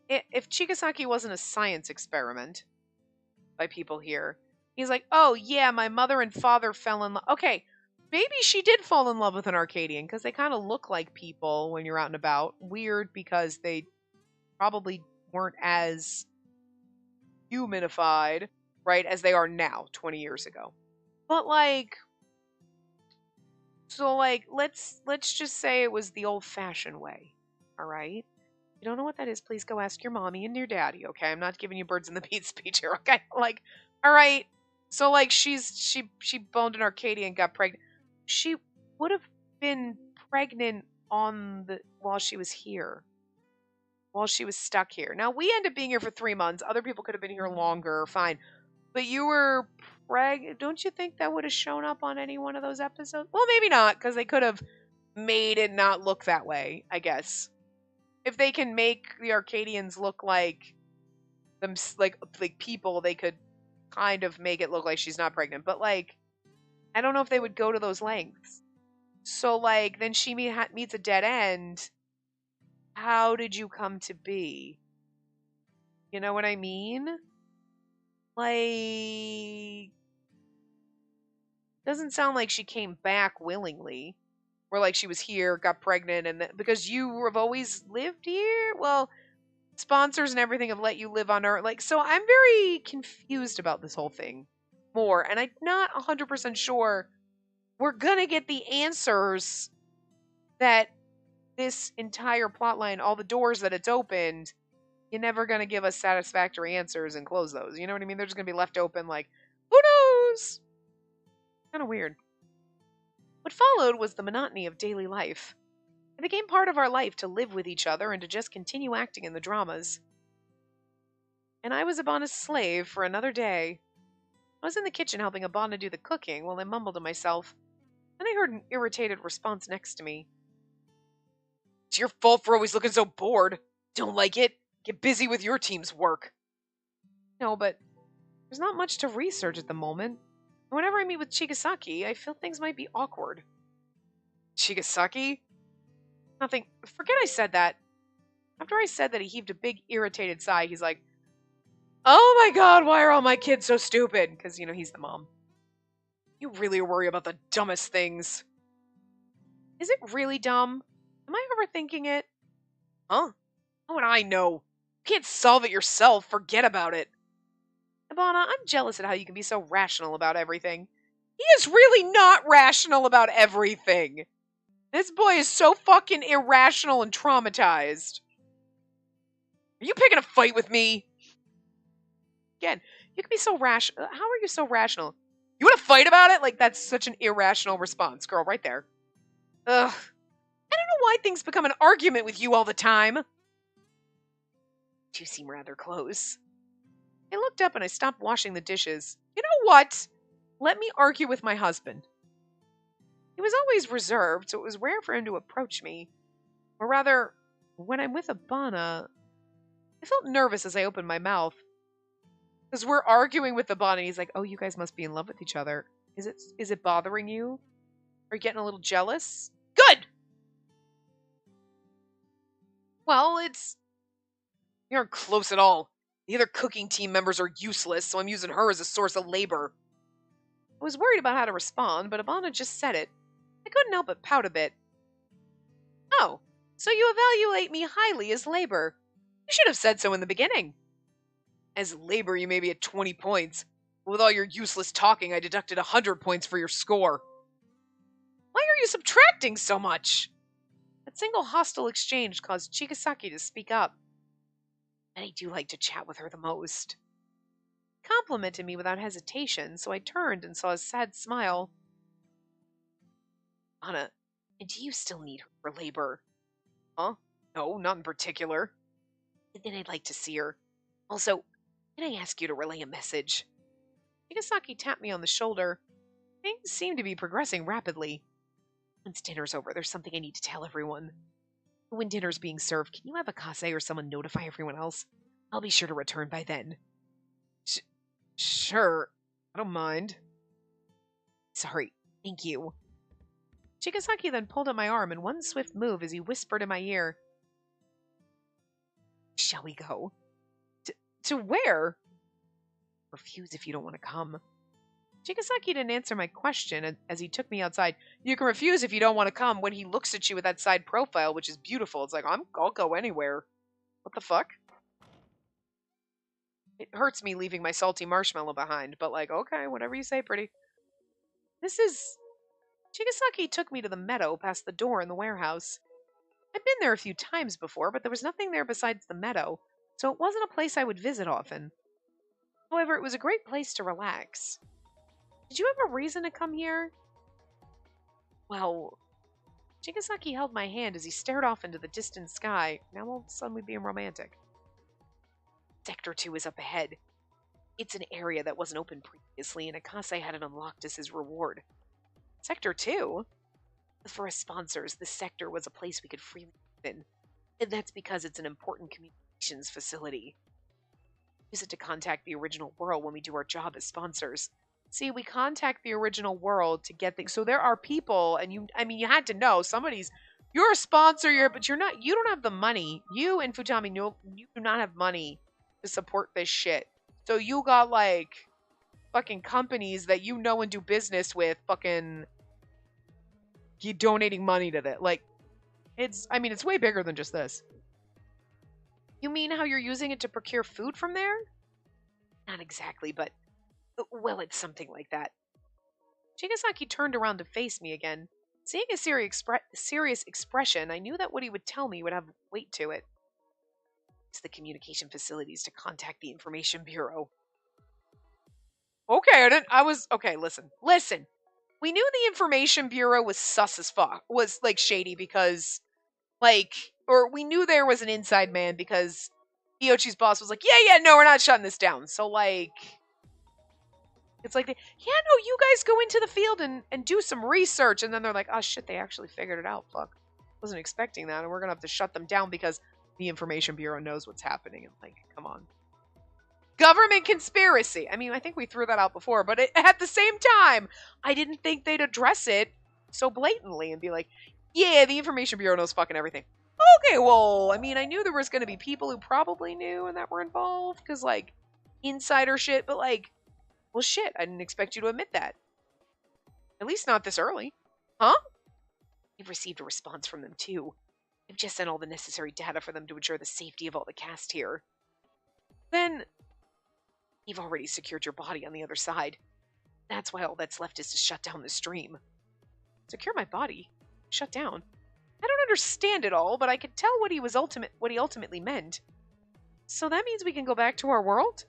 if Chigasaki wasn't a science experiment by people here, he's like, oh yeah, my mother and father fell in love. Okay, maybe she did fall in love with an Arcadian, because they kind of look like people when you're out and about. Weird, because they probably weren't as humanified, right, as they are now, 20 years ago. But like, so like, let's just say it was the old-fashioned way, all right? You don't know what that is, please go ask your mommy and your daddy, okay? I'm not giving you birds in the beat speech here, okay? Like, all right. So like, she boned an Arcadian and got pregnant. She would have been pregnant while she was here. While she was stuck here. Now, we ended up being here for 3 months. Other people could have been here longer, fine. But you were pregnant. Don't you think that would have shown up on any one of those episodes? Well, maybe not, because they could have made it not look that way, I guess. If they can make the Arcadians look like them, like people, they could kind of make it look like she's not pregnant. But like, I don't know if they would go to those lengths. So like, then she meets a dead end. How did you come to be? You know what I mean? Like, doesn't sound like she came back willingly. Or like she was here, got pregnant, and because you have always lived here? Well, sponsors and everything have let you live on Earth. Like, so I'm very confused about this whole thing more. And I'm not 100% sure we're gonna get the answers that this entire plotline, all the doors that it's opened, you're never gonna give us satisfactory answers and close those. You know what I mean? They're just gonna be left open like, who knows? Kind of weird. What followed was the monotony of daily life. It became part of our life to live with each other and to just continue acting in the dramas. And I was Abana's slave for another day. I was in the kitchen helping Abana do the cooking while I mumbled to myself. Then I heard an irritated response next to me. It's your fault for always looking so bored. Don't like it? Get busy with your team's work. No, but there's not much to research at the moment. Whenever I meet with Chigasaki, I feel things might be awkward. Chigasaki? Nothing. Forget I said that. After I said that, he heaved a big, irritated sigh. He's like, oh my god, why are all my kids so stupid? Because, he's the mom. You really worry about the dumbest things. Is it really dumb? Am I overthinking it? Huh? How would I know? You can't solve it yourself. Forget about it. Abana, I'm jealous at how you can be so rational about everything. He is really not rational about everything. This boy is so fucking irrational and traumatized. Are you picking a fight with me? Again, you can be so rational. How are you so rational? You want to fight about it? Like, that's such an irrational response, girl, right there. Ugh. I don't know why things become an argument with you all the time. You seem rather close. I looked up and I stopped washing the dishes. You know what? Let me argue with my husband. He was always reserved, so it was rare for him to approach me. Or rather, when I'm with Abana, I felt nervous as I opened my mouth. Because we're arguing with Abana, and he's like, oh, you guys must be in love with each other. Is it bothering you? Are you getting a little jealous? Good! Well, you aren't close at all. The other cooking team members are useless, so I'm using her as a source of labor. I was worried about how to respond, but Ivana just said it. I couldn't help but pout a bit. Oh, so you evaluate me highly as labor. You should have said so in the beginning. As labor, you may be at 20 points. With all your useless talking, I deducted 100 points for your score. Why are you subtracting so much? That single hostile exchange caused Chigasaki to speak up. And I do like to chat with her the most. Complimented me without hesitation, so I turned and saw a sad smile. Anna, do you still need her for labor? Huh? No, not in particular. Then I'd like to see her. Also, can I ask you to relay a message? Chigasaki tapped me on the shoulder. Things seem to be progressing rapidly. Once dinner's over, there's something I need to tell everyone. When dinner's being served, can you have Akase or someone notify everyone else? I'll be sure to return by then. Sure. I don't mind. Sorry. Thank you. Chigasaki then pulled at my arm in one swift move as he whispered in my ear. Shall we go? To where? Refuse if you don't want to come. Chigasaki didn't answer my question as he took me outside. You can refuse if you don't want to come when he looks at you with that side profile, which is beautiful. It's like, I'll go anywhere. What the fuck? It hurts me leaving my salty marshmallow behind, but like, okay, whatever you say, pretty. Chigasaki took me to the meadow past the door in the warehouse. I'd been there a few times before, but there was nothing there besides the meadow, so it wasn't a place I would visit often. However, it was a great place to relax. Did you have a reason to come here? Well, Chigasaki held my hand as he stared off into the distant sky. Now all of a sudden we'd be romantic. Sector 2 is up ahead. It's an area that wasn't open previously, and Akase had it unlocked as his reward. Sector 2? For us sponsors, this sector was a place we could freely live in. And that's because it's an important communications facility. Use it to contact the original world when we do our job as sponsors. See, we contact the original world to get things. So there are people, and you had to know, you're a sponsor, but you don't have the money. You and Futami, you do not have money to support this shit. So you got, like, fucking companies that you know and do business with fucking donating money to that. Like, it's way bigger than just this. You mean how you're using it to procure food from there? Not exactly, but, well, it's something like that. Chigasaki turned around to face me again. Seeing a serious expression, I knew that what he would tell me would have weight to it. It's the communication facilities to contact the Information Bureau. Okay, listen. We knew the Information Bureau was sus as fuck, was, like, shady because, like, or we knew there was an inside man because Iochi's boss was like, yeah, no, we're not shutting this down. So, like, it's like, you guys go into the field and do some research. And then they're like, oh, shit, they actually figured it out. Fuck. Wasn't expecting that. And we're going to have to shut them down because the Information Bureau knows what's happening. And, like, come on. Government conspiracy. I mean, I think we threw that out before, but at the same time, I didn't think they'd address it so blatantly and be like, yeah, the Information Bureau knows fucking everything. Okay, well, I mean, I knew there was going to be people who probably knew and that were involved because, like, insider shit, but, like, well, shit, I didn't expect you to admit that. At least not this early. Huh? We've received a response from them, too. I've just sent all the necessary data for them to ensure the safety of all the cast here. Then, you've already secured your body on the other side. That's why all that's left is to shut down the stream. Secure my body? Shut down? I don't understand it all, but I could tell what he ultimately meant. So that means we can go back to our world?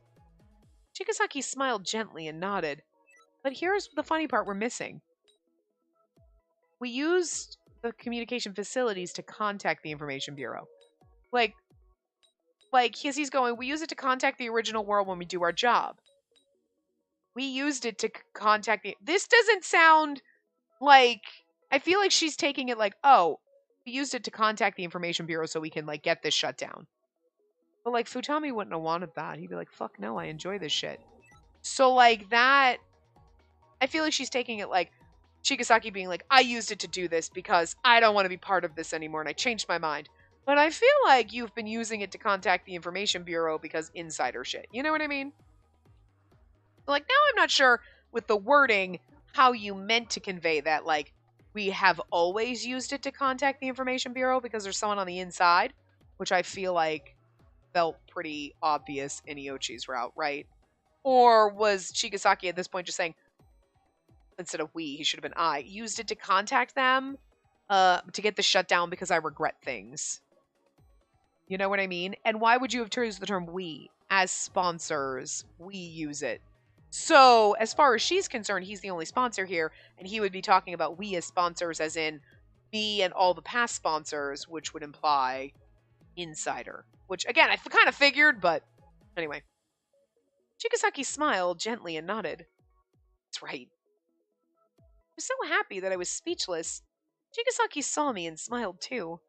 Chigasaki smiled gently and nodded. But here's the funny part we're missing. We used the communication facilities to contact the Information Bureau. Like, he's going, we use it to contact the original world when we do our job. We used it to contact This doesn't sound like... I feel like she's taking it like, oh, we used it to contact the Information Bureau so we can, like, get this shut down. But, like, Futami wouldn't have wanted that. He'd be like, fuck no, I enjoy this shit. So, like, that... I feel like she's taking it like, Chigasaki being like, I used it to do this because I don't want to be part of this anymore and I changed my mind. But I feel like you've been using it to contact the Information Bureau because insider shit. You know what I mean? Like, now I'm not sure with the wording how you meant to convey that. Like, we have always used it to contact the Information Bureau because there's someone on the inside, which I feel like felt pretty obvious in Iochi's route, right? Or was Chigasaki at this point just saying, instead of we, he should have been I, used it to contact them to get the shutdown because I regret things. You know what I mean? And why would you have used the term we? As sponsors, we use it. So, as far as she's concerned, he's the only sponsor here, and he would be talking about we as sponsors, as in me and all the past sponsors, which would imply insider. Which, again, I kind of figured, but anyway. Chigasaki smiled gently and nodded. That's right. I was so happy that I was speechless. Chigasaki saw me and smiled too.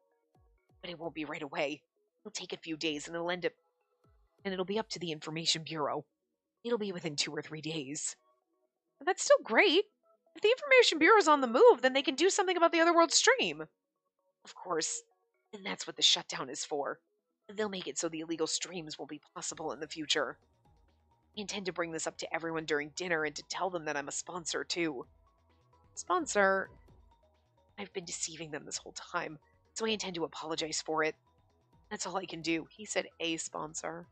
But it won't be right away. It'll take a few days and it'll be up to the Information Bureau. It'll be within 2 or 3 days. But that's still great. If the Information Bureau's on the move, then they can do something about the Otherworld stream. Of course. And that's what the shutdown is for. They'll make it so the illegal streams won't be possible in the future. I intend to bring this up to everyone during dinner and to tell them that I'm a sponsor too. Sponsor? I've been deceiving them this whole time, so I intend to apologize for it. That's all I can do. He said a sponsor.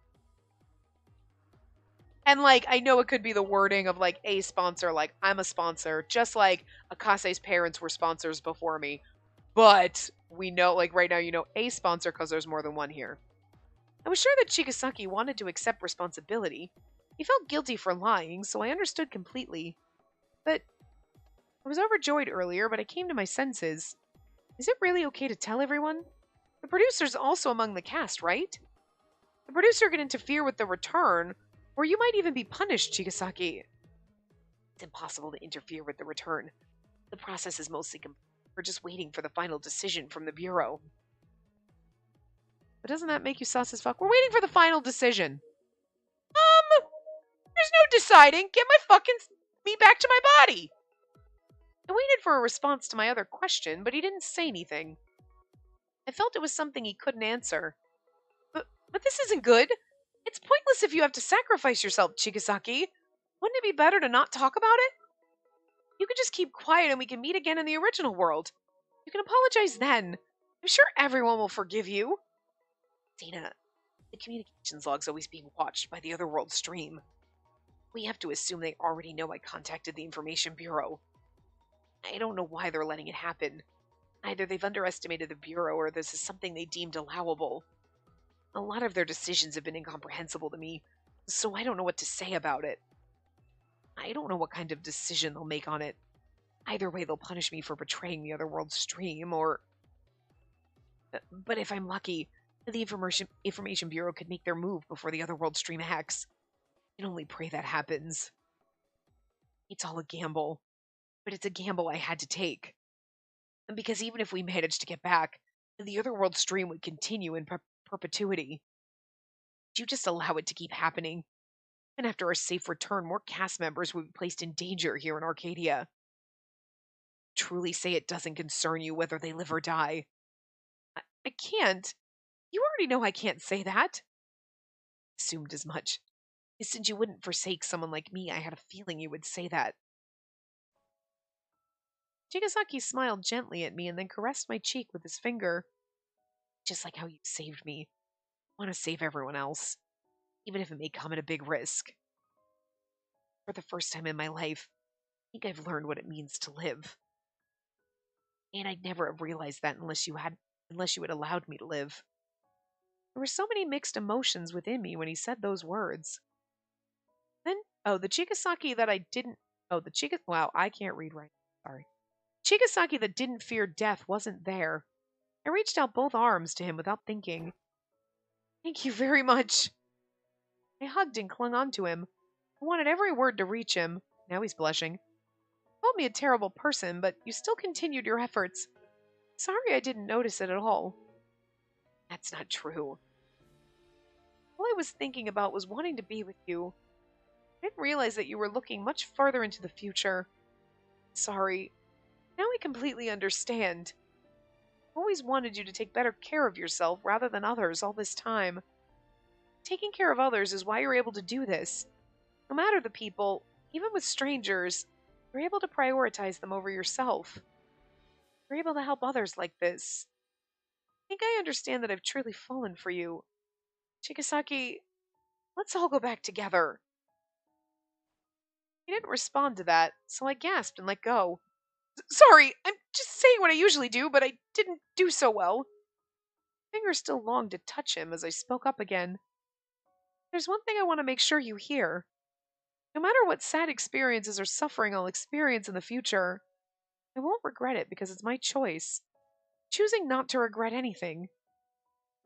And, like, I know it could be the wording of, like, a sponsor, like, I'm a sponsor, just like Akase's parents were sponsors before me. But we know, like, right now, you know, a sponsor because there's more than one here. I was sure that Chigasaki wanted to accept responsibility. He felt guilty for lying, so I understood completely. But I was overjoyed earlier, but I came to my senses. Is it really okay to tell everyone? The producer's also among the cast, right? The producer can interfere with the return, or you might even be punished, Chigasaki. It's impossible to interfere with the return. The process is mostly complete. We're just waiting for the final decision from the Bureau. But doesn't that make you sus as fuck? We're waiting for the final decision. There's no deciding. Get my fucking me back to my body. I waited for a response to my other question, but he didn't say anything. I felt it was something he couldn't answer. But this isn't good. It's pointless if you have to sacrifice yourself, Chigasaki. Wouldn't it be better to not talk about it? You could just keep quiet and we can meet again in the original world. You can apologize then. I'm sure everyone will forgive you. Dana, the communications log's always being watched by the Otherworld stream. We have to assume they already know I contacted the Information Bureau. I don't know why they're letting it happen. Either they've underestimated the Bureau or this is something they deemed allowable. A lot of their decisions have been incomprehensible to me, so I don't know what to say about it. I don't know what kind of decision they'll make on it. Either way, they'll punish me for betraying the Otherworld stream, or... But if I'm lucky, the Information Bureau could make their move before the Otherworld stream acts. I can only pray that happens. It's all a gamble, but it's a gamble I had to take. And because even if we managed to get back, the Otherworld stream would continue in perpetuity. Would you just allow it to keep happening? And after our safe return, more cast members would be placed in danger here in Arcadia. Truly say it doesn't concern you whether they live or die. I can't. You already know I can't say that. Assumed as much. Since you wouldn't forsake someone like me, I had a feeling you would say that. Chigasaki smiled gently at me and then caressed my cheek with his finger. Just like how you saved me. I want to save everyone else, even if it may come at a big risk. For the first time in my life, I think I've learned what it means to live. And I'd never have realized that unless you had allowed me to live. There were so many mixed emotions within me when he said those words. Then, the Chigasaki that I didn't... Wow, I can't read right. Sorry. Chigasaki that didn't fear death wasn't there. I reached out both arms to him without thinking. Thank you very much. I hugged and clung onto him. I wanted every word to reach him. Now he's blushing. You called me a terrible person, but you still continued your efforts. Sorry I didn't notice it at all. That's not true. All I was thinking about was wanting to be with you. I didn't realize that you were looking much farther into the future. Sorry. Now I completely understand. I always wanted you to take better care of yourself rather than others all this time. Taking care of others is why you're able to do this. No matter the people, even with strangers, you're able to prioritize them over yourself. You're able to help others like this. I think I understand that I've truly fallen for you. Chigasaki, let's all go back together. He didn't respond to that, so I gasped and let go. Sorry, I'm just saying what I usually do, but I didn't do so well. My fingers still longed to touch him as I spoke up again. There's one thing I want to make sure you hear. No matter what sad experiences or suffering I'll experience in the future, I won't regret it because it's my choice. Choosing not to regret anything.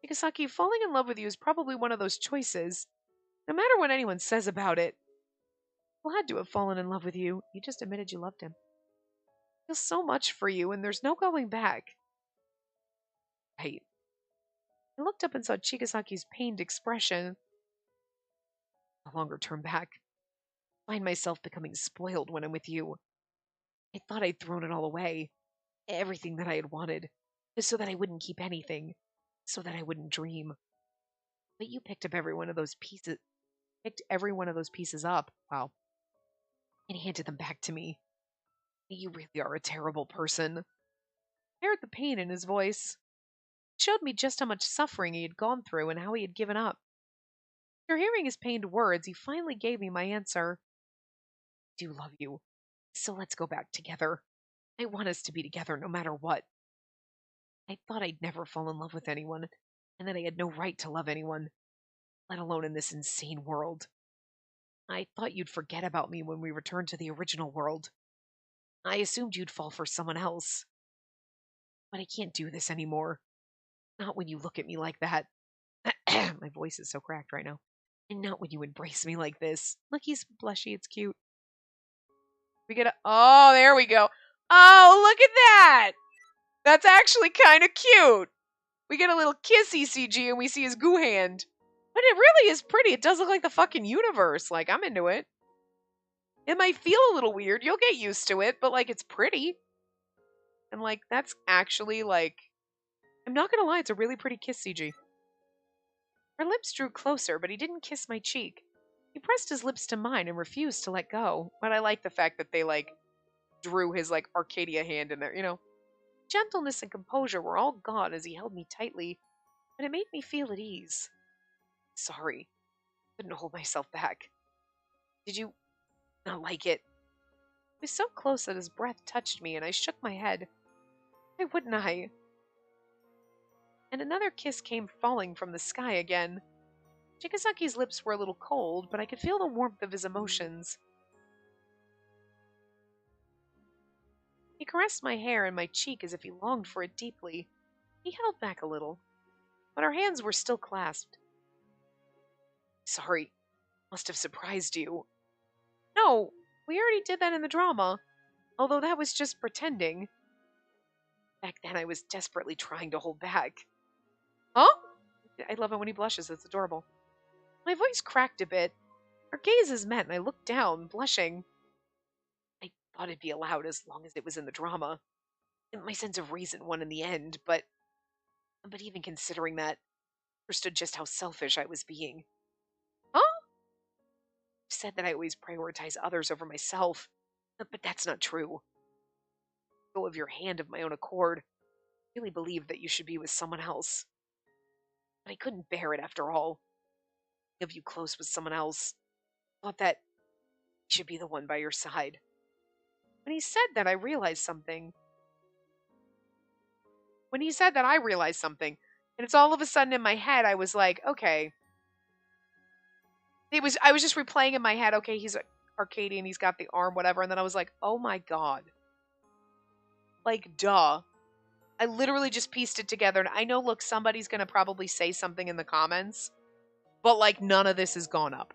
Chigasaki, falling in love with you is probably one of those choices. No matter what anyone says about it. Glad to have fallen in love with you. You just admitted you loved him. I feel so much for you, and there's no going back. Right. I looked up and saw Chigasaki's pained expression. No longer turn back. I find myself becoming spoiled when I'm with you. I thought I'd thrown it all away. Everything that I had wanted. Just so that I wouldn't keep anything. So that I wouldn't dream. But you picked up every one of those pieces. Up. Wow. And handed them back to me. You really are a terrible person. I heard the pain in his voice. It showed me just how much suffering he had gone through and how he had given up. After hearing his pained words, he finally gave me my answer. I do love you, so let's go back together. I want us to be together no matter what. I thought I'd never fall in love with anyone, and that I had no right to love anyone, let alone in this insane world. I thought you'd forget about me when we returned to the original world. I assumed you'd fall for someone else. But I can't do this anymore. Not when you look at me like that. My voice is so cracked right now. And not when you embrace me like this. Look, he's blushy. It's cute. We get a... Oh, there we go. Oh, look at that. That's actually kind of cute. We get a little kissy CG and we see his goo hand. But it really is pretty. It does look like the fucking universe. Like, I'm into it. It might feel a little weird. You'll get used to it. But, like, it's pretty. And, like, that's actually, like... I'm not gonna lie, it's a really pretty kiss CG. Our lips drew closer, but he didn't kiss my cheek. He pressed his lips to mine and refused to let go. But I like the fact that they, like, drew his, like, Arcadia hand in there, you know? Gentleness and composure were all gone as he held me tightly, but it made me feel at ease. Sorry. Couldn't hold myself back. Did you not like it? He was so close that his breath touched me, and I shook my head. Why wouldn't I? And another kiss came falling from the sky again. Chigasaki's lips were a little cold, but I could feel the warmth of his emotions. He caressed my hair and my cheek as if he longed for it deeply. He held back a little, but our hands were still clasped. Sorry, must have surprised you. No, we already did that in the drama, although that was just pretending. Back then I was desperately trying to hold back. Huh? I love it when he blushes, it's adorable. My voice cracked a bit. Our gazes met and I looked down, blushing. I thought it'd be allowed as long as it was in the drama. My sense of reason won in the end, but even considering that, I understood just how selfish I was being. Huh? You said that I always prioritize others over myself, but that's not true. Go of your hand of my own accord. I really believed that you should be with someone else. But I couldn't bear it after all. Of you close with someone else. Thought that he should be the one by your side. When he said that, I realized something. And it's all of a sudden in my head, I was like, okay. I was just replaying in my head, okay, he's Arcadian, he's got the arm, whatever, and then I was like, oh my god. Like, duh. I literally just pieced it together, and I know, look, somebody's gonna probably say something in the comments, but, like, none of this has gone up.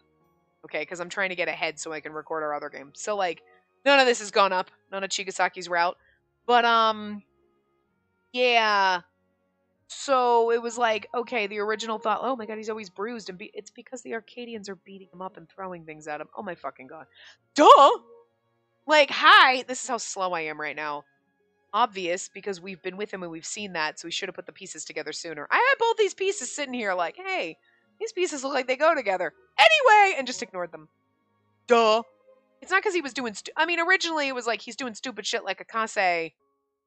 Okay, because I'm trying to get ahead so I can record our other game. So, like, none of this has gone up. None of Chigasaki's route. But, yeah. So, it was like, okay, the original thought, oh my god, he's always bruised. And it's because the Arcadians are beating him up and throwing things at him. Oh my fucking god. Duh! Like, hi! This is how slow I am right now. obvious because we've been with him and we've seen that, so we should have put the pieces together sooner. I had both these pieces sitting here like, hey, these pieces look like they go together. Anyway, and just ignored them. Duh. It's not because he was doing, I mean, originally it was like he's doing stupid shit like Akase,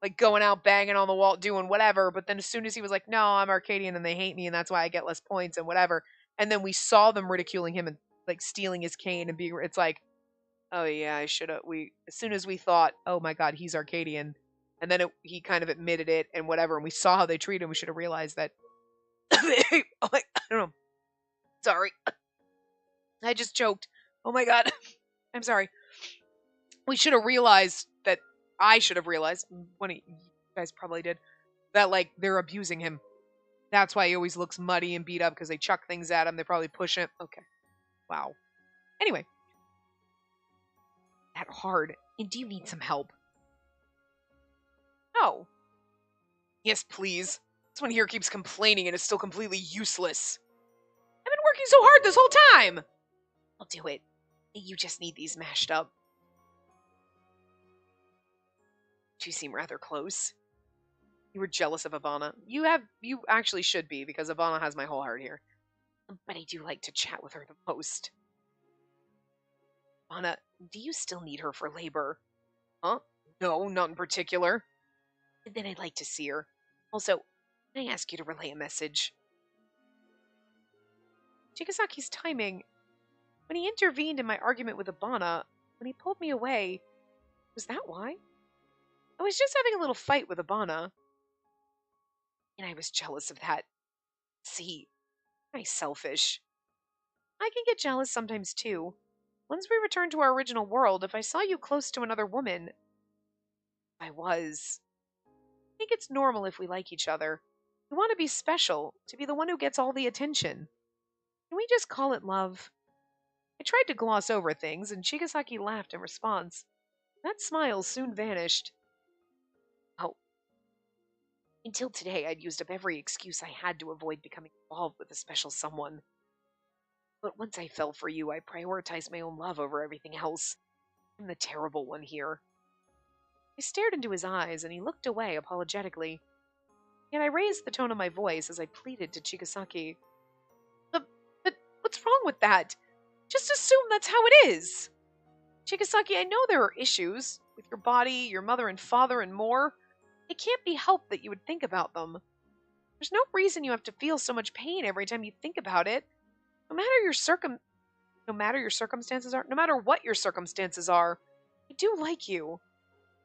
like going out banging on the wall, doing whatever. But then as soon as he was like, no, I'm Arcadian and they hate me and that's why I get less points and whatever. And then we saw them ridiculing him and like stealing his cane and being, it's like, oh yeah, I should have, as soon as we thought, oh my God, he's Arcadian. And then he kind of admitted it and whatever. And we saw how they treated him. We should have realized that. I don't know. Sorry. I just choked. Oh my God. I'm sorry. We should have realized that I should have realized, one of you guys probably did, that like they're abusing him. That's why he always looks muddy and beat up because they chuck things at him. They probably push him. Okay. Wow. Anyway. That hard. And do you need some help? No. Yes, please. This one here keeps complaining and is still completely useless. I've been working so hard this whole time. I'll do it. You just need these mashed up. You seem rather close. You were jealous of Ivana. You actually should be, because Ivana has my whole heart here. But I do like to chat with her the most. Ivana, do you still need her for labor? Huh? No, not in particular. Then I'd like to see her. Also, can I ask you to relay a message? Chigasaki's timing. When he intervened in my argument with Ivana, when he pulled me away, was that why? I was just having a little fight with Ivana. And I was jealous of that. See, I'm selfish. I can get jealous sometimes too. Once we return to our original world, if I saw you close to another woman, I think it's normal if we like each other. We want to be special, to be the one who gets all the attention. Can we just call it love? I tried to gloss over things, and Chigasaki laughed in response. That smile soon vanished. Oh, until today I'd used up every excuse I had to avoid becoming involved with a special someone. But once I fell for you, I prioritized my own love over everything else. I'm the terrible one here. I stared into his eyes, and he looked away apologetically. Yet I raised the tone of my voice as I pleaded to Chigasaki. But what's wrong with that? Just assume that's how it is. Chigasaki, I know there are issues with your body, your mother and father, and more. It can't be helped that you would think about them. There's no reason you have to feel so much pain every time you think about it. No matter what your circumstances are, I do like you.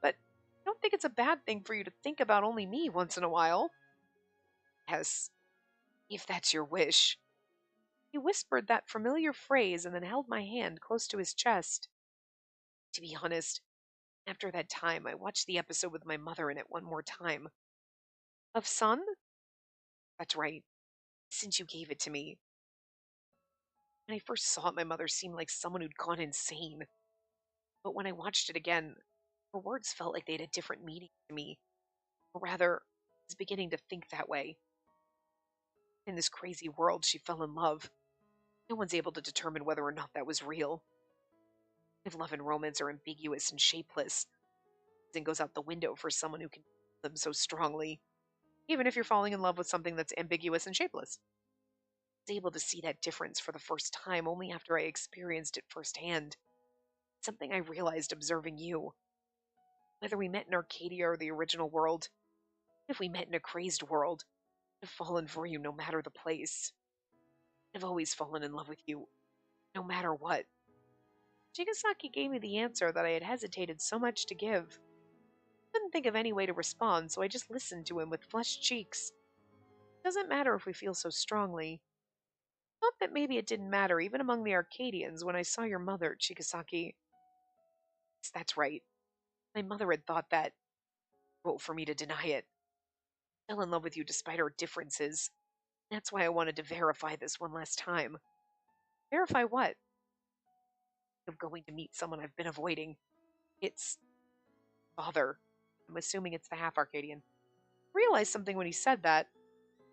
But I don't think it's a bad thing for you to think about only me once in a while. Yes, if that's your wish. He whispered that familiar phrase and then held my hand close to his chest. To be honest, after that time, I watched the episode with my mother in it one more time. Of Sun? That's right, since you gave it to me. When I first saw it, my mother seemed like someone who'd gone insane. But when I watched it again, her words felt like they had a different meaning to me. Or rather, I was beginning to think that way. In this crazy world, she fell in love. No one's able to determine whether or not that was real. If love and romance are ambiguous and shapeless, it goes out the window for someone who can feel them so strongly, even if you're falling in love with something that's ambiguous and shapeless. I was able to see that difference for the first time only after I experienced it firsthand. Something I realized observing you. Whether we met in Arcadia or the original world, if we met in a crazed world, I'd have fallen for you no matter the place. I've always fallen in love with you, no matter what. Chigasaki gave me the answer that I had hesitated so much to give. I couldn't think of any way to respond, so I just listened to him with flushed cheeks. It doesn't matter if we feel so strongly. I thought that maybe it didn't matter even among the Arcadians when I saw your mother, Chigasaki. Yes, that's right. My mother had thought that. Well, for me to deny it. I fell in love with you despite our differences. That's why I wanted to verify this one last time. Verify what? Of going to meet someone I've been avoiding. It's father. I'm assuming it's the half-Arcadian. I realized something when he said that.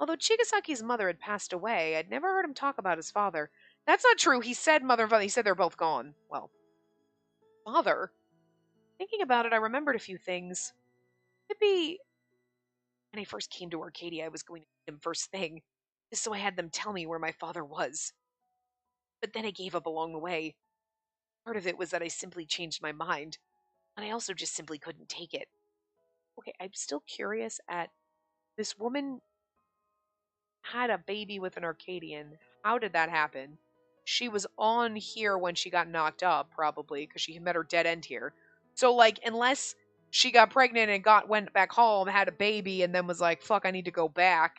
Although Chigasaki's mother had passed away, I'd never heard him talk about his father. That's not true. He said mother and father. He said they're both gone. Well, father? Thinking about it, I remembered a few things. Maybe when I first came to Arcadia, I was going to meet him first thing, just so I had them tell me where my father was. But then I gave up along the way. Part of it was that I simply changed my mind, and I also just simply couldn't take it. Okay, I'm still curious at this woman had a baby with an Arcadian. How did that happen? She was on here when she got knocked up, probably, because she met her dead end here. So, like, unless she got pregnant and went back home, had a baby, and then was like, fuck, I need to go back,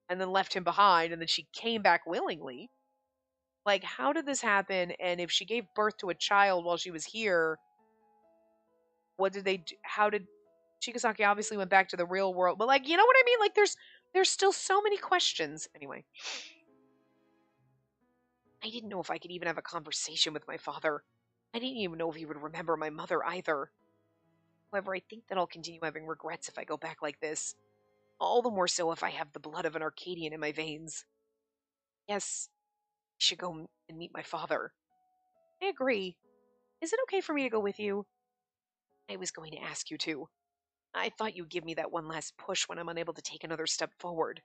and then left him behind, and then she came back willingly. Like, how did this happen? And if she gave birth to a child while she was here, what did they do? How did Chigasaki obviously went back to the real world? But, like, you know what I mean? Like, there's still so many questions. Anyway, I didn't know if I could even have a conversation with my father. I didn't even know if he would remember my mother either. However, I think that I'll continue having regrets if I go back like this. All the more so if I have the blood of an Arcadian in my veins. Yes, I should go and meet my father. I agree. Is it okay for me to go with you? I was going to ask you to. I thought you'd give me that one last push when I'm unable to take another step forward.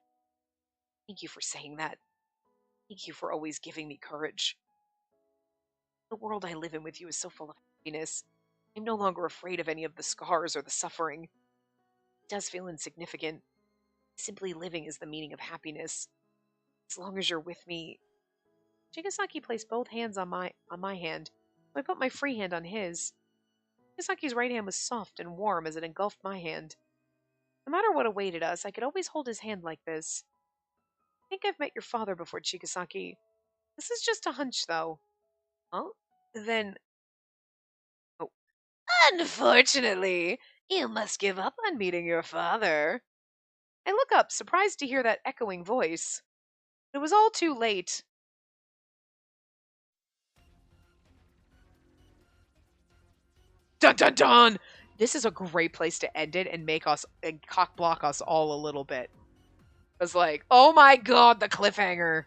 Thank you for saying that. Thank you for always giving me courage. The world I live in with you is so full of happiness. I'm no longer afraid of any of the scars or the suffering. It does feel insignificant. Simply living is the meaning of happiness. As long as you're with me. Chigasaki placed both hands on my hand. I put my free hand on his. Chigasaki's right hand was soft and warm as it engulfed my hand. No matter what awaited us, I could always hold his hand like this. I think I've met your father before, Chigasaki. This is just a hunch, though. Huh? Then... Oh. Unfortunately, you must give up on meeting your father. I look up, surprised to hear that echoing voice. It was all too late. Dun dun dun! This is a great place to end it and make us and cock block us all a little bit. It was like, oh my god, the cliffhanger.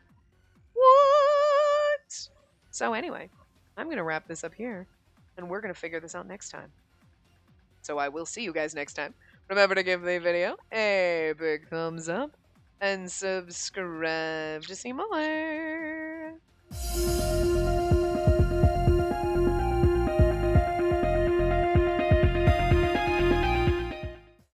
What? So anyway, I'm gonna wrap this up here, and we're gonna figure this out next time. So I will see you guys next time. Remember to give the video a big thumbs up and subscribe to see more.